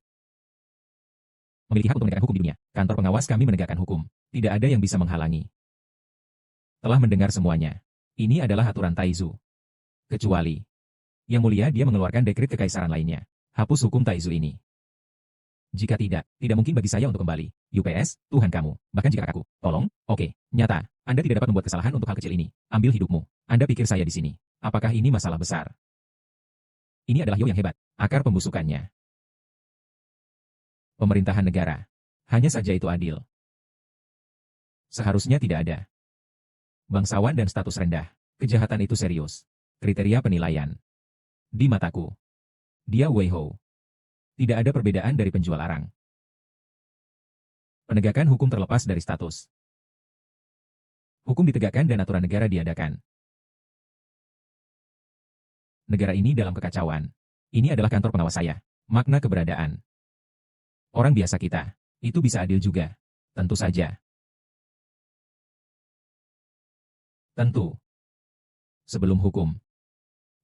Memiliki hak untuk menegakkan hukum di dunia. Kantor pengawas kami menegakkan hukum. Tidak ada yang bisa menghalangi. Telah mendengar semuanya. Ini adalah aturan Taizu. Kecuali. Yang mulia dia mengeluarkan dekret kekaisaran lainnya. Hapus hukum Taizu ini. Jika tidak mungkin bagi saya untuk kembali. UPS, Tuhan kamu. Bahkan jika kakakku, tolong, oke, nyata. Anda tidak dapat membuat kesalahan untuk hal kecil ini. Ambil hidupmu. Anda pikir saya di sini. Apakah ini masalah besar? Ini adalah Yo yang hebat. Akar pembusukannya. Pemerintahan negara. Hanya saja itu adil. Seharusnya tidak ada. Bangsawan dan status rendah. Kejahatan itu serius. Kriteria penilaian. Di mataku. Dia Wei Hou. Tidak ada perbedaan dari penjual arang. Penegakan hukum terlepas dari status. Hukum ditegakkan dan aturan negara diadakan. Negara ini dalam kekacauan. Ini adalah kantor pengawas saya. Makna keberadaan. Orang biasa kita. Itu bisa adil juga. Tentu saja. Tentu. Sebelum hukum.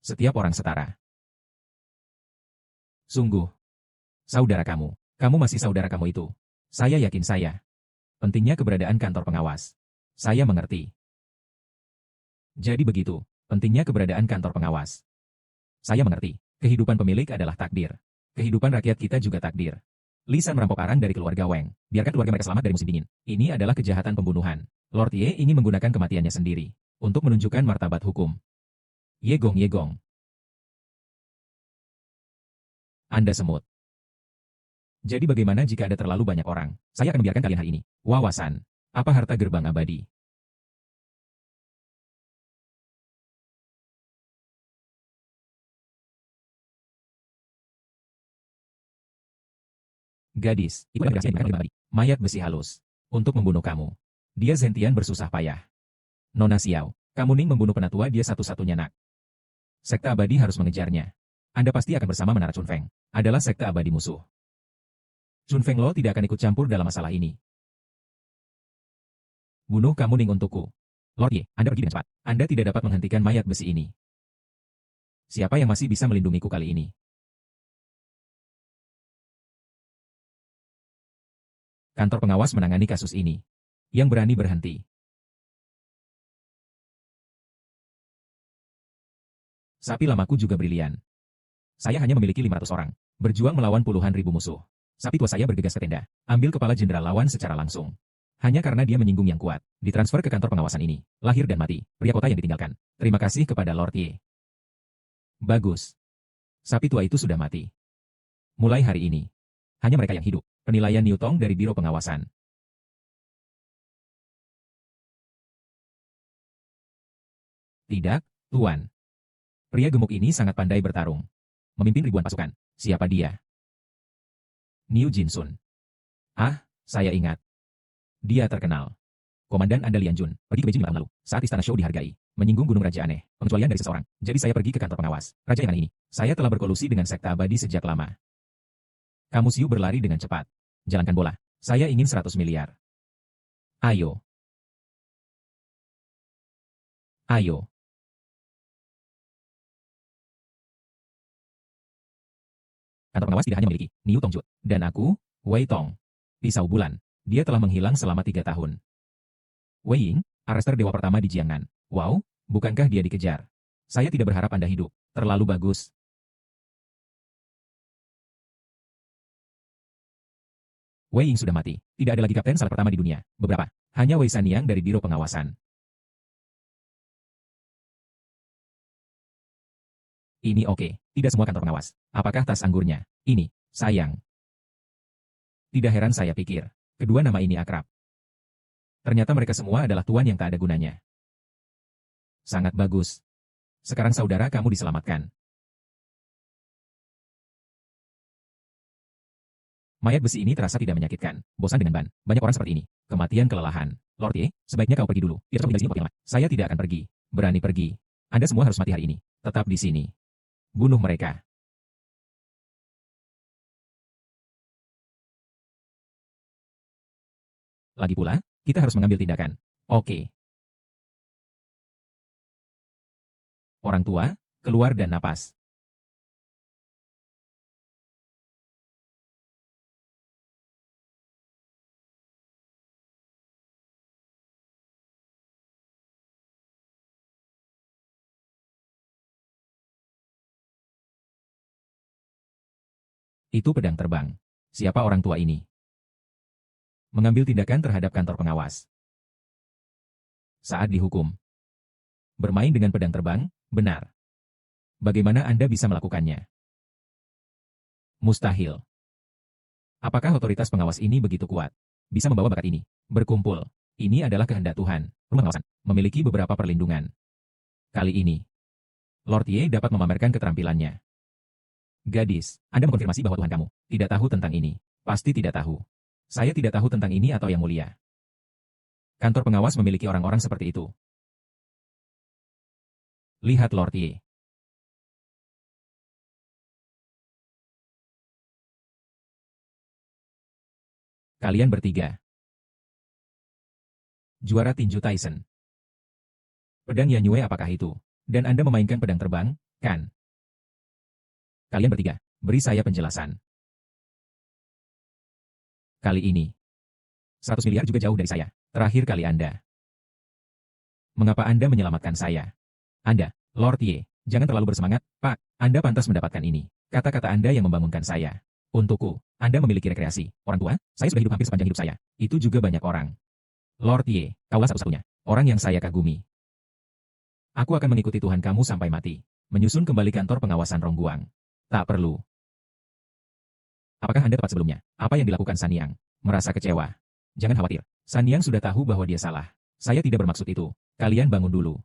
Setiap orang setara. Sungguh. Saudara kamu. Kamu masih saudara kamu itu. Saya yakin saya. Pentingnya keberadaan kantor pengawas. Saya mengerti. Jadi begitu. Pentingnya keberadaan kantor pengawas. Saya mengerti. Kehidupan pemilik adalah takdir. Kehidupan rakyat kita juga takdir. Lisan merampok arang dari keluarga Wang. Biarkan keluarga mereka selamat dari musim dingin. Ini adalah kejahatan pembunuhan. Lord Ye ingin menggunakan kematiannya sendiri untuk menunjukkan martabat hukum. Yegong Yegong. Anda semut. Jadi bagaimana jika ada terlalu banyak orang? Saya akan membiarkan kalian hari ini. Wawasan. Apa harta gerbang abadi? Gadis, itu adalah rahasia yang diberikan gerbang abadi. Mayat besi halus. Untuk membunuh kamu. Dia Zentian bersusah payah. Nona Xiao, kamu Ning membunuh penatua dia satu-satunya nak. Sekte abadi harus mengejarnya. Anda pasti akan bersama Menara Chunfeng. Adalah sekte abadi musuh. Chunfeng Lo tidak akan ikut campur dalam masalah ini. Bunuh kamu Ning untukku. Lord Ye, Anda pergi dengan cepat. Anda tidak dapat menghentikan mayat besi ini. Siapa yang masih bisa melindungiku kali ini? Kantor pengawas menangani kasus ini. Yang berani berhenti. Sapi lamaku juga brilian. Saya hanya memiliki 500 orang. Berjuang melawan puluhan ribu musuh. Sapi tua saya bergegas ke tenda. Ambil kepala jenderal lawan secara langsung. Hanya karena dia menyinggung yang kuat. Ditransfer ke kantor pengawasan ini. Lahir dan mati. Pria kota yang ditinggalkan. Terima kasih kepada Lord Ye. Bagus. Sapi tua itu sudah mati. Mulai hari ini. Hanya mereka yang hidup. Penilaian Newton dari Biro Pengawasan. Tidak, Tuan. Pria gemuk ini sangat pandai bertarung. Memimpin ribuan pasukan. Siapa dia? Niu Jinsun. Ah, saya ingat. Dia terkenal. Komandan Anda Lian Jun, pergi ke Beijing 5 tahun lalu, saat Istana Shou dihargai, menyinggung Gunung Raja Aneh, pengecualian dari seseorang. Jadi saya pergi ke kantor pengawas. Raja yang aneh ini. Saya telah berkolusi dengan sekte abadi sejak lama. Kamu Siu berlari dengan cepat. Jalankan bola. Saya ingin 100 miliar. Ayo. Ayo. Kantor pengawas tidak hanya memiliki Niu Tongjut dan aku, Wei Tong. Pisau bulan. Dia telah menghilang selama 3 tahun. Wei Ying, arester dewa pertama di Jiangnan. Wow, bukankah dia dikejar? Saya tidak berharap Anda hidup. Terlalu bagus. Wei Ying sudah mati. Tidak ada lagi kapten salah pertama di dunia. Beberapa. Hanya Wei Sanyang dari Biro Pengawasan. Ini oke. Tidak semua kantor pengawas. Apakah tas anggurnya? Ini. Sayang. Tidak heran saya pikir. Kedua nama ini akrab. Ternyata mereka semua adalah tuan yang tak ada gunanya. Sangat bagus. Sekarang saudara kamu diselamatkan. Mayat besi ini terasa tidak menyakitkan. Bosan dengan ban. Banyak orang seperti ini. Kematian kelelahan. Lord Ye, sebaiknya kau pergi dulu. Tidak tinggal di sini lama. Saya tidak akan pergi. Berani pergi. Anda semua harus mati hari ini. Tetap di sini. Bunuh mereka. Lagi pula, kita harus mengambil tindakan. Oke. Orang tua, keluar dan napas. Itu pedang terbang. Siapa orang tua ini? Mengambil tindakan terhadap kantor pengawas. Saat dihukum. Bermain dengan pedang terbang, benar. Bagaimana Anda bisa melakukannya? Mustahil. Apakah otoritas pengawas ini begitu kuat? Bisa membawa bakat ini. Berkumpul. Ini adalah kehendak Tuhan. Rumah pengawasan memiliki beberapa perlindungan. Kali ini, Lord Ye dapat memamerkan keterampilannya. Gadis, Anda mengkonfirmasi bahwa Tuhan kamu tidak tahu tentang ini. Pasti tidak tahu. Saya tidak tahu tentang ini atau yang mulia. Kantor pengawas memiliki orang-orang seperti itu. Lihat Lord Ye. Kalian bertiga. Juara tinju Tyson. Pedang Yanyue apakah itu? Dan Anda memainkan pedang terbang, kan? Kalian bertiga, beri saya penjelasan. Kali ini, 100 miliar juga jauh dari saya. Terakhir kali Anda. Mengapa Anda menyelamatkan saya? Anda, Lord Ye, jangan terlalu bersemangat, Pak. Anda pantas mendapatkan ini. Kata-kata Anda yang membangunkan saya. Untukku, Anda memiliki rekreasi. Orang tua, saya sudah hidup hampir sepanjang hidup saya. Itu juga banyak orang. Lord Ye, kaulah satu-satunya orang yang saya kagumi. Aku akan mengikuti Tuhan kamu sampai mati. Menyusun kembali kantor pengawasan Rongguang. Tak perlu. Apakah Anda tepat sebelumnya? Apa yang dilakukan Sanyang? Merasa kecewa. Jangan khawatir. Sanyang sudah tahu bahwa dia salah. Saya tidak bermaksud itu. Kalian bangun dulu.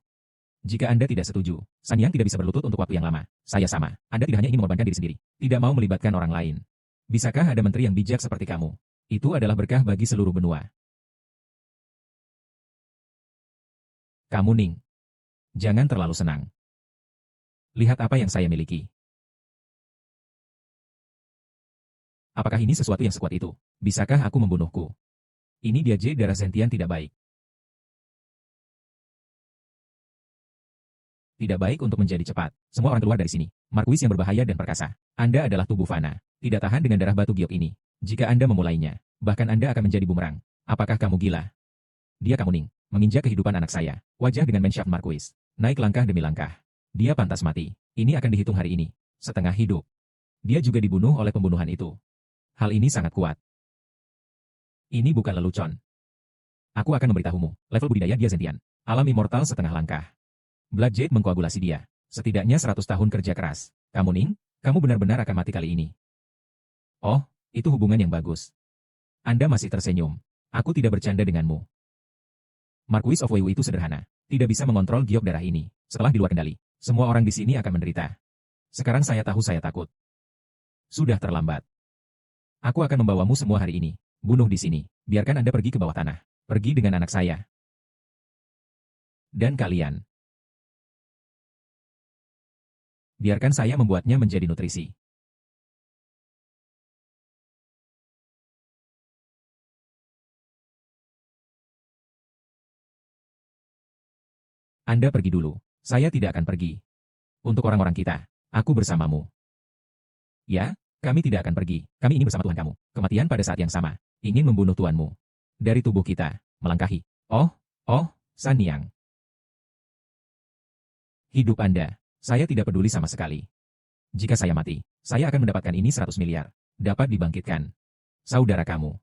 Jika Anda tidak setuju, Sanyang tidak bisa berlutut untuk waktu yang lama. Saya sama. Anda tidak hanya ingin mengorbankan diri sendiri. Tidak mau melibatkan orang lain. Bisakah ada menteri yang bijak seperti kamu? Itu adalah berkah bagi seluruh benua. Kamu Ning. Jangan terlalu senang. Lihat apa yang saya miliki. Apakah ini sesuatu yang sekuat itu? Bisakah aku membunuhku? Ini dia darah Zentian tidak baik. Tidak baik untuk menjadi cepat. Semua orang keluar dari sini. Marquis yang berbahaya dan perkasa. Anda adalah tubuh fana. Tidak tahan dengan darah batu giok ini. Jika Anda memulainya, bahkan Anda akan menjadi bumerang. Apakah kamu gila? Dia kamu Ning. Menginjak kehidupan anak saya. Wajah dengan menshaft Marquis. Naik langkah demi langkah. Dia pantas mati. Ini akan dihitung hari ini. Setengah hidup. Dia juga dibunuh oleh pembunuhan itu. Hal ini sangat kuat. Ini bukan lelucon. Aku akan memberitahumu. Level budidaya dia Zentian. Alam immortal setengah langkah. Blood Jade mengkoagulasi dia. Setidaknya 100 tahun kerja keras. Kamu Ning, kamu benar-benar akan mati kali ini. Oh, itu hubungan yang bagus. Anda masih tersenyum. Aku tidak bercanda denganmu. Marquis of Weiwu itu sederhana. Tidak bisa mengontrol giok darah ini. Setelah di luar kendali, semua orang di sini akan menderita. Sekarang saya tahu saya takut. Sudah terlambat. Aku akan membawamu semua hari ini. Bunuh di sini. Biarkan Anda pergi ke bawah tanah. Pergi dengan anak saya. Dan kalian. Biarkan saya membuatnya menjadi nutrisi. Anda pergi dulu. Saya tidak akan pergi. Untuk orang-orang kita, aku bersamamu. Ya, kami tidak akan pergi. Kami ingin bersama Tuhan kamu. Kematian pada saat yang sama. Ingin membunuh tuanmu. Dari tubuh kita, melangkahi. Oh, Sanyang. Hidup Anda. Saya tidak peduli sama sekali. Jika saya mati, saya akan mendapatkan ini 100 miliar. Dapat dibangkitkan. Saudara kamu.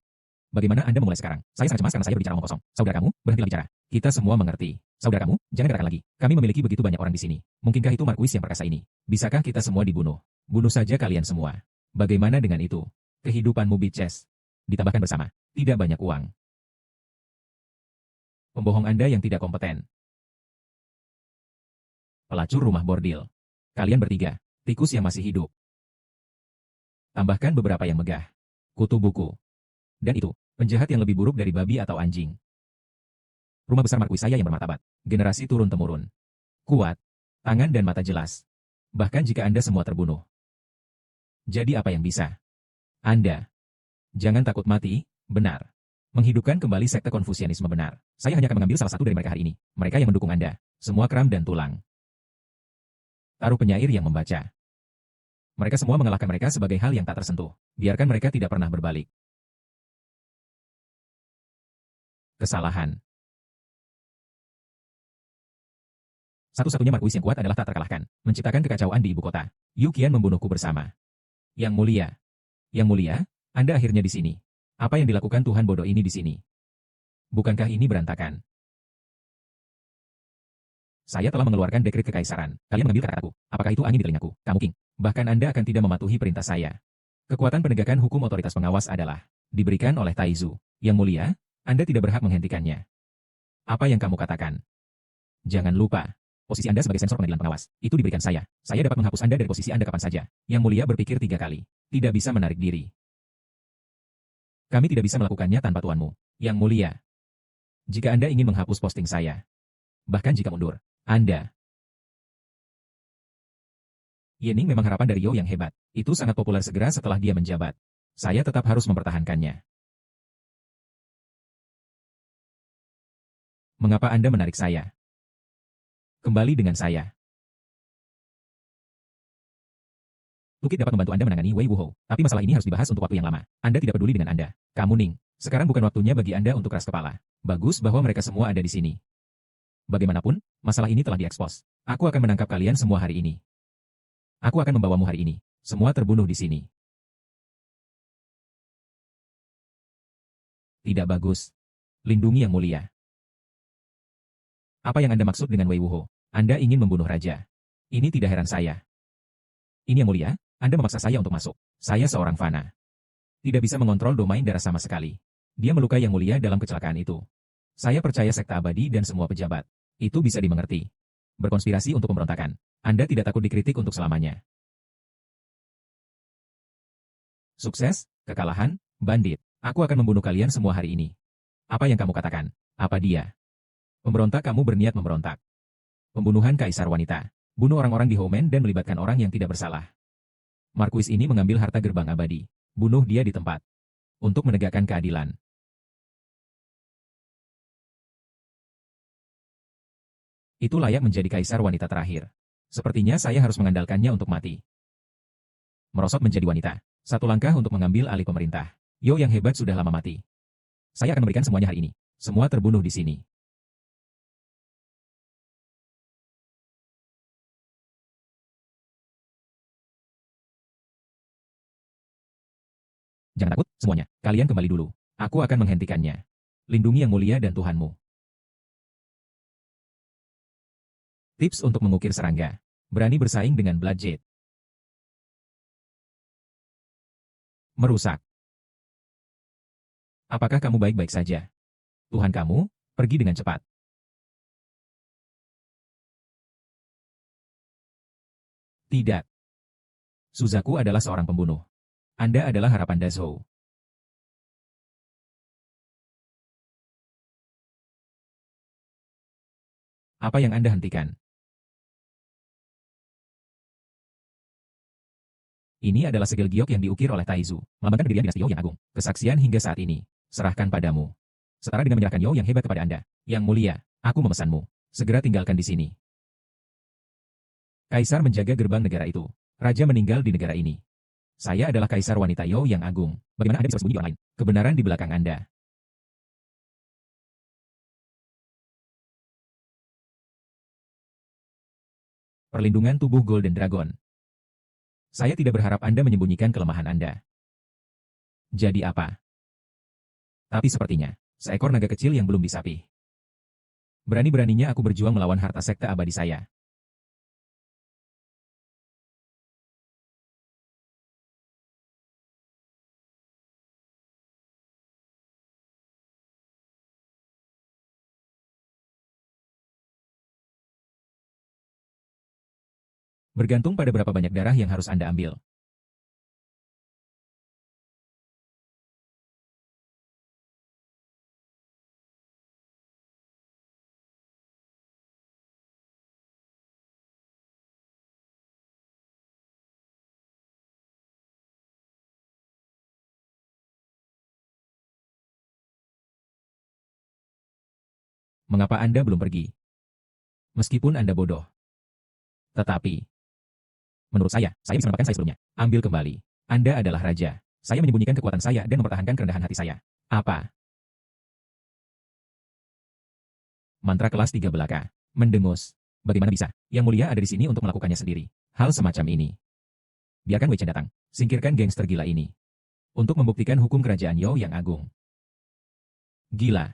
Bagaimana Anda memulai sekarang? Saya sangat cemas karena saya berbicara omong kosong. Saudara kamu, berhentilah bicara. Kita semua mengerti. Saudara kamu, jangan gerakan lagi. Kami memiliki begitu banyak orang di sini. Mungkinkah itu Marquis yang perkasa ini? Bisakah kita semua dibunuh? Bunuh saja kalian semua. Bagaimana dengan itu? Kehidupanmu bitches. Ditambahkan bersama. Tidak banyak uang. Pembohong Anda yang tidak kompeten. Pelacur rumah bordil. Kalian bertiga. Tikus yang masih hidup. Tambahkan beberapa yang megah. Kutu buku. Dan itu, penjahat yang lebih buruk dari babi atau anjing. Rumah besar Marquis saya yang bermartabat. Generasi turun-temurun. Kuat. Tangan dan mata jelas. Bahkan jika Anda semua terbunuh. Jadi apa yang bisa? Anda. Jangan takut mati, benar. Menghidupkan kembali sekte Konfusianisme benar. Saya hanya akan mengambil salah satu dari mereka hari ini. Mereka yang mendukung Anda. Semua kram dan tulang. Taruh penyair yang membaca. Mereka semua mengalahkan mereka sebagai hal yang tak tersentuh. Biarkan mereka tidak pernah berbalik. Kesalahan. Satu-satunya Marquis yang kuat adalah tak terkalahkan. Menciptakan kekacauan di ibu kota. Yu Qian membunuhku bersama. Yang mulia. Yang mulia, Anda akhirnya di sini. Apa yang dilakukan Tuhan bodoh ini di sini? Bukankah ini berantakan? Saya telah mengeluarkan dekret kekaisaran. Kalian mengambil kata-kataku. Apakah itu angin di telingaku? Kamu king. Bahkan Anda akan tidak mematuhi perintah saya. Kekuatan penegakan hukum otoritas pengawas adalah diberikan oleh Taizu. Yang mulia, Anda tidak berhak menghentikannya. Apa yang kamu katakan? Jangan lupa. Posisi Anda sebagai sensor pengadilan pengawas, itu diberikan saya. Saya dapat menghapus Anda dari posisi Anda kapan saja. Yang mulia berpikir 3 kali. Tidak bisa menarik diri. Kami tidak bisa melakukannya tanpa tuanmu. Yang mulia. Jika Anda ingin menghapus posting saya. Bahkan jika mundur. Anda. Yening memang harapan dari Yo yang hebat. Itu sangat populer segera setelah dia menjabat. Saya tetap harus mempertahankannya. Mengapa Anda menarik saya? Kembali dengan saya. Tukit dapat membantu Anda menangani Wei Wuhou, tapi masalah ini harus dibahas untuk waktu yang lama. Anda tidak peduli dengan Anda. Kamu Ning. Sekarang bukan waktunya bagi Anda untuk keras kepala. Bagus bahwa mereka semua ada di sini. Bagaimanapun, masalah ini telah diekspos. Aku akan menangkap kalian semua hari ini. Aku akan membawamu hari ini. Semua terbunuh di sini. Tidak bagus. Lindungi yang mulia. Apa yang Anda maksud dengan Wei Wuhou? Anda ingin membunuh raja. Ini tidak heran saya. Ini yang mulia, Anda memaksa saya untuk masuk. Saya seorang fana. Tidak bisa mengontrol domain darah sama sekali. Dia melukai yang mulia dalam kecelakaan itu. Saya percaya sekte abadi dan semua pejabat. Itu bisa dimengerti. Berkonspirasi untuk pemberontakan. Anda tidak takut dikritik untuk selamanya. Sukses, kekalahan, bandit. Aku akan membunuh kalian semua hari ini. Apa yang kamu katakan? Apa dia? Pemberontak, kamu berniat memberontak. Pembunuhan kaisar wanita. Bunuh orang-orang di Houmen dan melibatkan orang yang tidak bersalah. Markuis ini mengambil harta gerbang abadi. Bunuh dia di tempat. Untuk menegakkan keadilan. Itu layak menjadi kaisar wanita terakhir. Sepertinya saya harus mengandalkannya untuk mati. Merosot menjadi wanita. Satu langkah untuk mengambil alih pemerintah. Yo yang hebat sudah lama mati. Saya akan memberikan semuanya hari ini. Semua terbunuh di sini. Jangan takut, semuanya. Kalian kembali dulu. Aku akan menghentikannya. Lindungi yang mulia dan Tuhanmu. Tips untuk mengukir serangga. Berani bersaing dengan Bloodjade. Merusak. Apakah kamu baik-baik saja? Tuhan kamu, pergi dengan cepat. Tidak. Suzaku adalah seorang pembunuh. Anda adalah harapan Dazhou. Apa yang Anda hentikan? Ini adalah segel giok yang diukir oleh Taizu, melambangkan pendirian dinasti Yo yang agung. Kesaksian hingga saat ini. Serahkan padamu. Setara dengan menyerahkan Yo yang hebat kepada Anda. Yang mulia, aku memesanmu. Segera tinggalkan di sini. Kaisar menjaga gerbang negara itu. Raja meninggal di negara ini. Saya adalah kaisar wanita Yo yang agung. Bagaimana Anda bisa bersembunyi di orang lain? Kebenaran di belakang Anda. Perlindungan tubuh Golden Dragon. Saya tidak berharap Anda menyembunyikan kelemahan Anda. Jadi apa? Tapi sepertinya, seekor naga kecil yang belum disapih. Berani-beraninya aku berjuang melawan harta sekte abadi saya. Bergantung pada berapa banyak darah yang harus Anda ambil. Mengapa Anda belum pergi? Meskipun Anda bodoh. Tetapi, menurut saya bisa melupakan saya sebelumnya. Ambil kembali. Anda adalah raja. Saya menyembunyikan kekuatan saya dan mempertahankan kerendahan hati saya. Apa? Mantra kelas 3 belaka. Mendengus. Bagaimana bisa? Yang mulia ada di sini untuk melakukannya sendiri. Hal semacam ini. Biarkan Wei Chen datang. Singkirkan gangster gila ini. Untuk membuktikan hukum kerajaan Yo yang agung. Gila.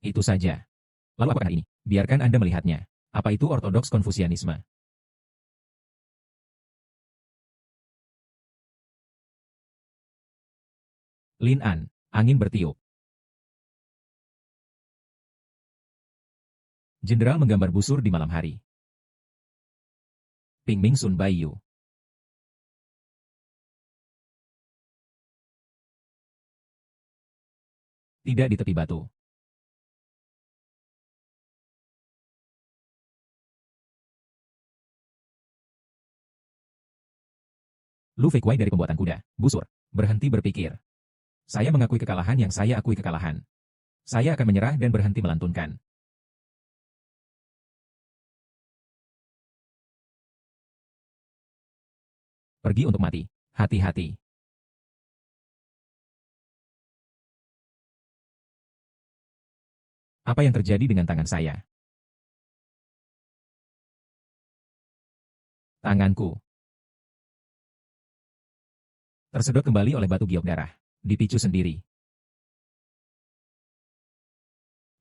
Itu saja. Lalu apakah ini? Biarkan Anda melihatnya. Apa itu ortodoks konfusianisme? Lin An, angin bertiup. Jenderal menggambar busur di malam hari. Ping Ming Sun Baiyu. tidak di tepi batu. Lu Fei Kuai dari pembuatan kuda, busur, berhenti berpikir. Saya mengakui kekalahan yang saya akui kekalahan. Saya akan menyerah dan berhenti melantunkan. Pergi untuk mati. Hati-hati. Apa yang terjadi dengan tangan saya? Tanganku tersedot kembali oleh batu giok darah. Dipicu sendiri.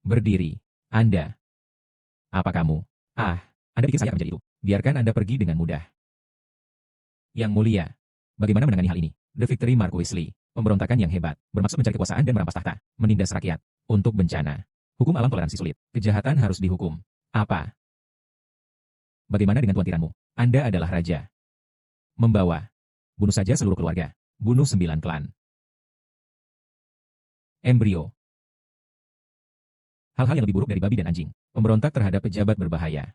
Berdiri. Anda. Apa kamu? Anda pikir saya akan menjadi itu? Biarkan Anda pergi dengan mudah. Yang mulia. Bagaimana menangani hal ini? The Victory Mark Weasley. Pemberontakan yang hebat. Bermaksud mencari kekuasaan dan merampas tahta. Menindas rakyat. Untuk bencana. Hukum alam toleransi sulit. Kejahatan harus dihukum. Apa? Bagaimana dengan tuan tiranmu? Anda adalah raja. Membawa. Bunuh saja seluruh keluarga. Bunuh 9 klan. Embrio. Hal-hal yang lebih buruk dari babi dan anjing. Pemberontak terhadap pejabat berbahaya.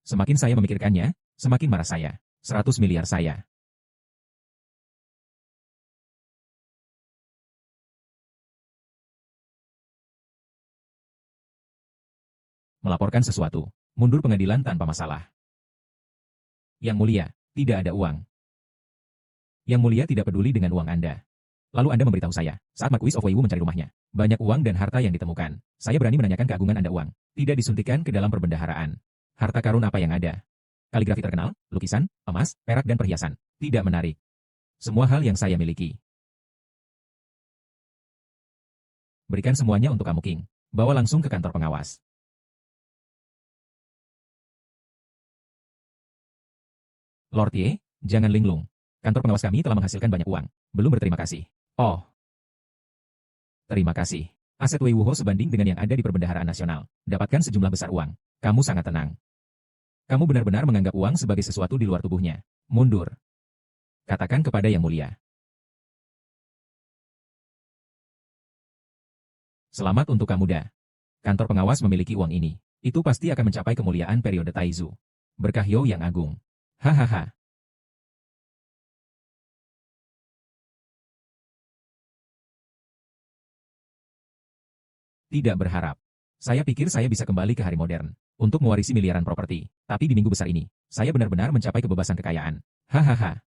Semakin saya memikirkannya, semakin marah saya. 100 miliar saya. Melaporkan sesuatu. Mundur pengadilan tanpa masalah. Yang mulia, tidak ada uang. Yang mulia tidak peduli dengan uang Anda. Lalu Anda memberitahu saya, saat Marquis of Wei Wu mencari rumahnya, banyak uang dan harta yang ditemukan. Saya berani menanyakan keagungan Anda uang. Tidak disuntikan ke dalam perbendaharaan. Harta karun apa yang ada? Kaligrafi terkenal, lukisan, emas, perak dan perhiasan. Tidak menarik. Semua hal yang saya miliki. Berikan semuanya untuk kamu, King. Bawa langsung ke kantor pengawas. Lord Ye, jangan linglung. Kantor pengawas kami telah menghasilkan banyak uang. Belum berterima kasih. Oh. Terima kasih. Aset Wei Wuho sebanding dengan yang ada di Perbendaharaan Nasional. Dapatkan sejumlah besar uang. Kamu sangat tenang. Kamu benar-benar menganggap uang sebagai sesuatu di luar tubuhnya. Mundur. Katakan kepada Yang Mulia. Selamat untuk kamu, Da. Kantor pengawas memiliki uang ini. Itu pasti akan mencapai kemuliaan periode Taizu. Berkah You yang agung. Hahaha. Tidak berharap. Saya pikir saya bisa kembali ke hari modern untuk mewarisi miliaran properti. Tapi di minggu besar ini, saya benar-benar mencapai kebebasan kekayaan. Hahaha.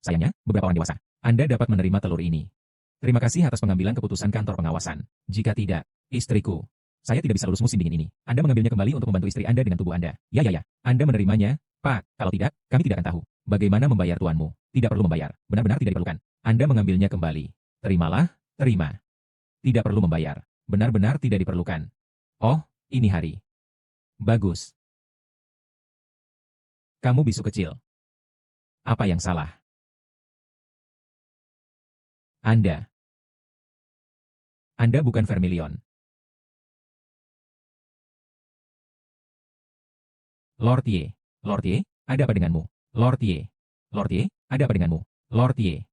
Sayangnya, beberapa orang dewasa, Anda dapat menerima telur ini. Terima kasih atas pengambilan keputusan kantor pengawasan. Jika tidak, istriku, saya tidak bisa lulus musim dingin ini. Anda mengambilnya kembali untuk membantu istri Anda dengan tubuh Anda. Ya. Anda menerimanya, Pak. Kalau tidak, kami tidak akan tahu. Bagaimana membayar tuanmu? Tidak perlu membayar. Benar-benar tidak diperlukan. Anda mengambilnya kembali. Terimalah, terima. Tidak perlu membayar. Benar-benar tidak diperlukan. Oh, ini hari. Bagus. Kamu bisu kecil. Apa yang salah? Anda bukan Vermilion. Lord Ye, ada apa denganmu? Lord Ye, ada apa denganmu? Lord Ye.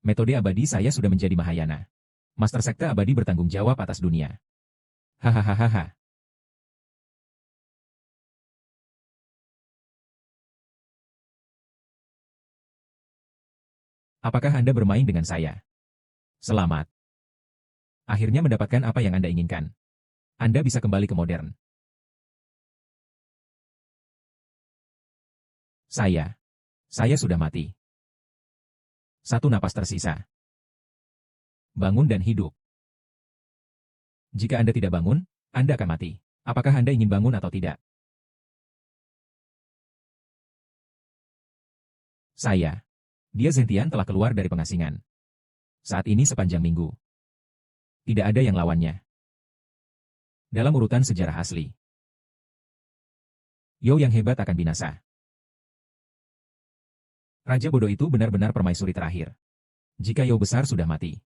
Metode abadi saya sudah menjadi Mahayana. Master Sekte abadi bertanggung jawab atas dunia. Hahaha. Apakah Anda bermain dengan saya? Selamat. Akhirnya mendapatkan apa yang Anda inginkan. Anda bisa kembali ke modern. Saya sudah mati. Satu napas tersisa. Bangun dan hidup. Jika Anda tidak bangun, Anda akan mati. Apakah Anda ingin bangun atau tidak? Dia Zentian telah keluar dari pengasingan. Saat ini sepanjang minggu. Tidak ada yang lawannya. Dalam urutan sejarah asli. You yang hebat akan binasa. Raja bodoh itu benar-benar permaisuri terakhir. Jika You besar sudah mati.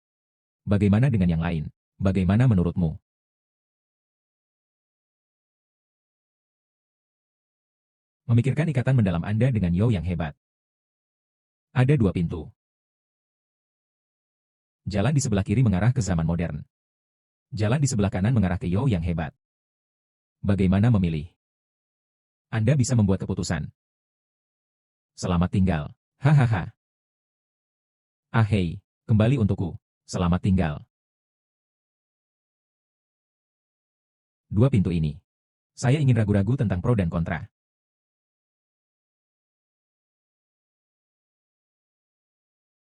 Bagaimana dengan yang lain? Bagaimana menurutmu? Memikirkan ikatan mendalam Anda dengan Yo yang hebat. Ada 2 pintu. Jalan di sebelah kiri mengarah ke zaman modern. Jalan di sebelah kanan mengarah ke Yo yang hebat. Bagaimana memilih? Anda bisa membuat keputusan. Selamat tinggal. Hahaha. Ah hei, kembali untukku. Selamat tinggal. 2 pintu ini. Saya ingin ragu-ragu tentang pro dan kontra.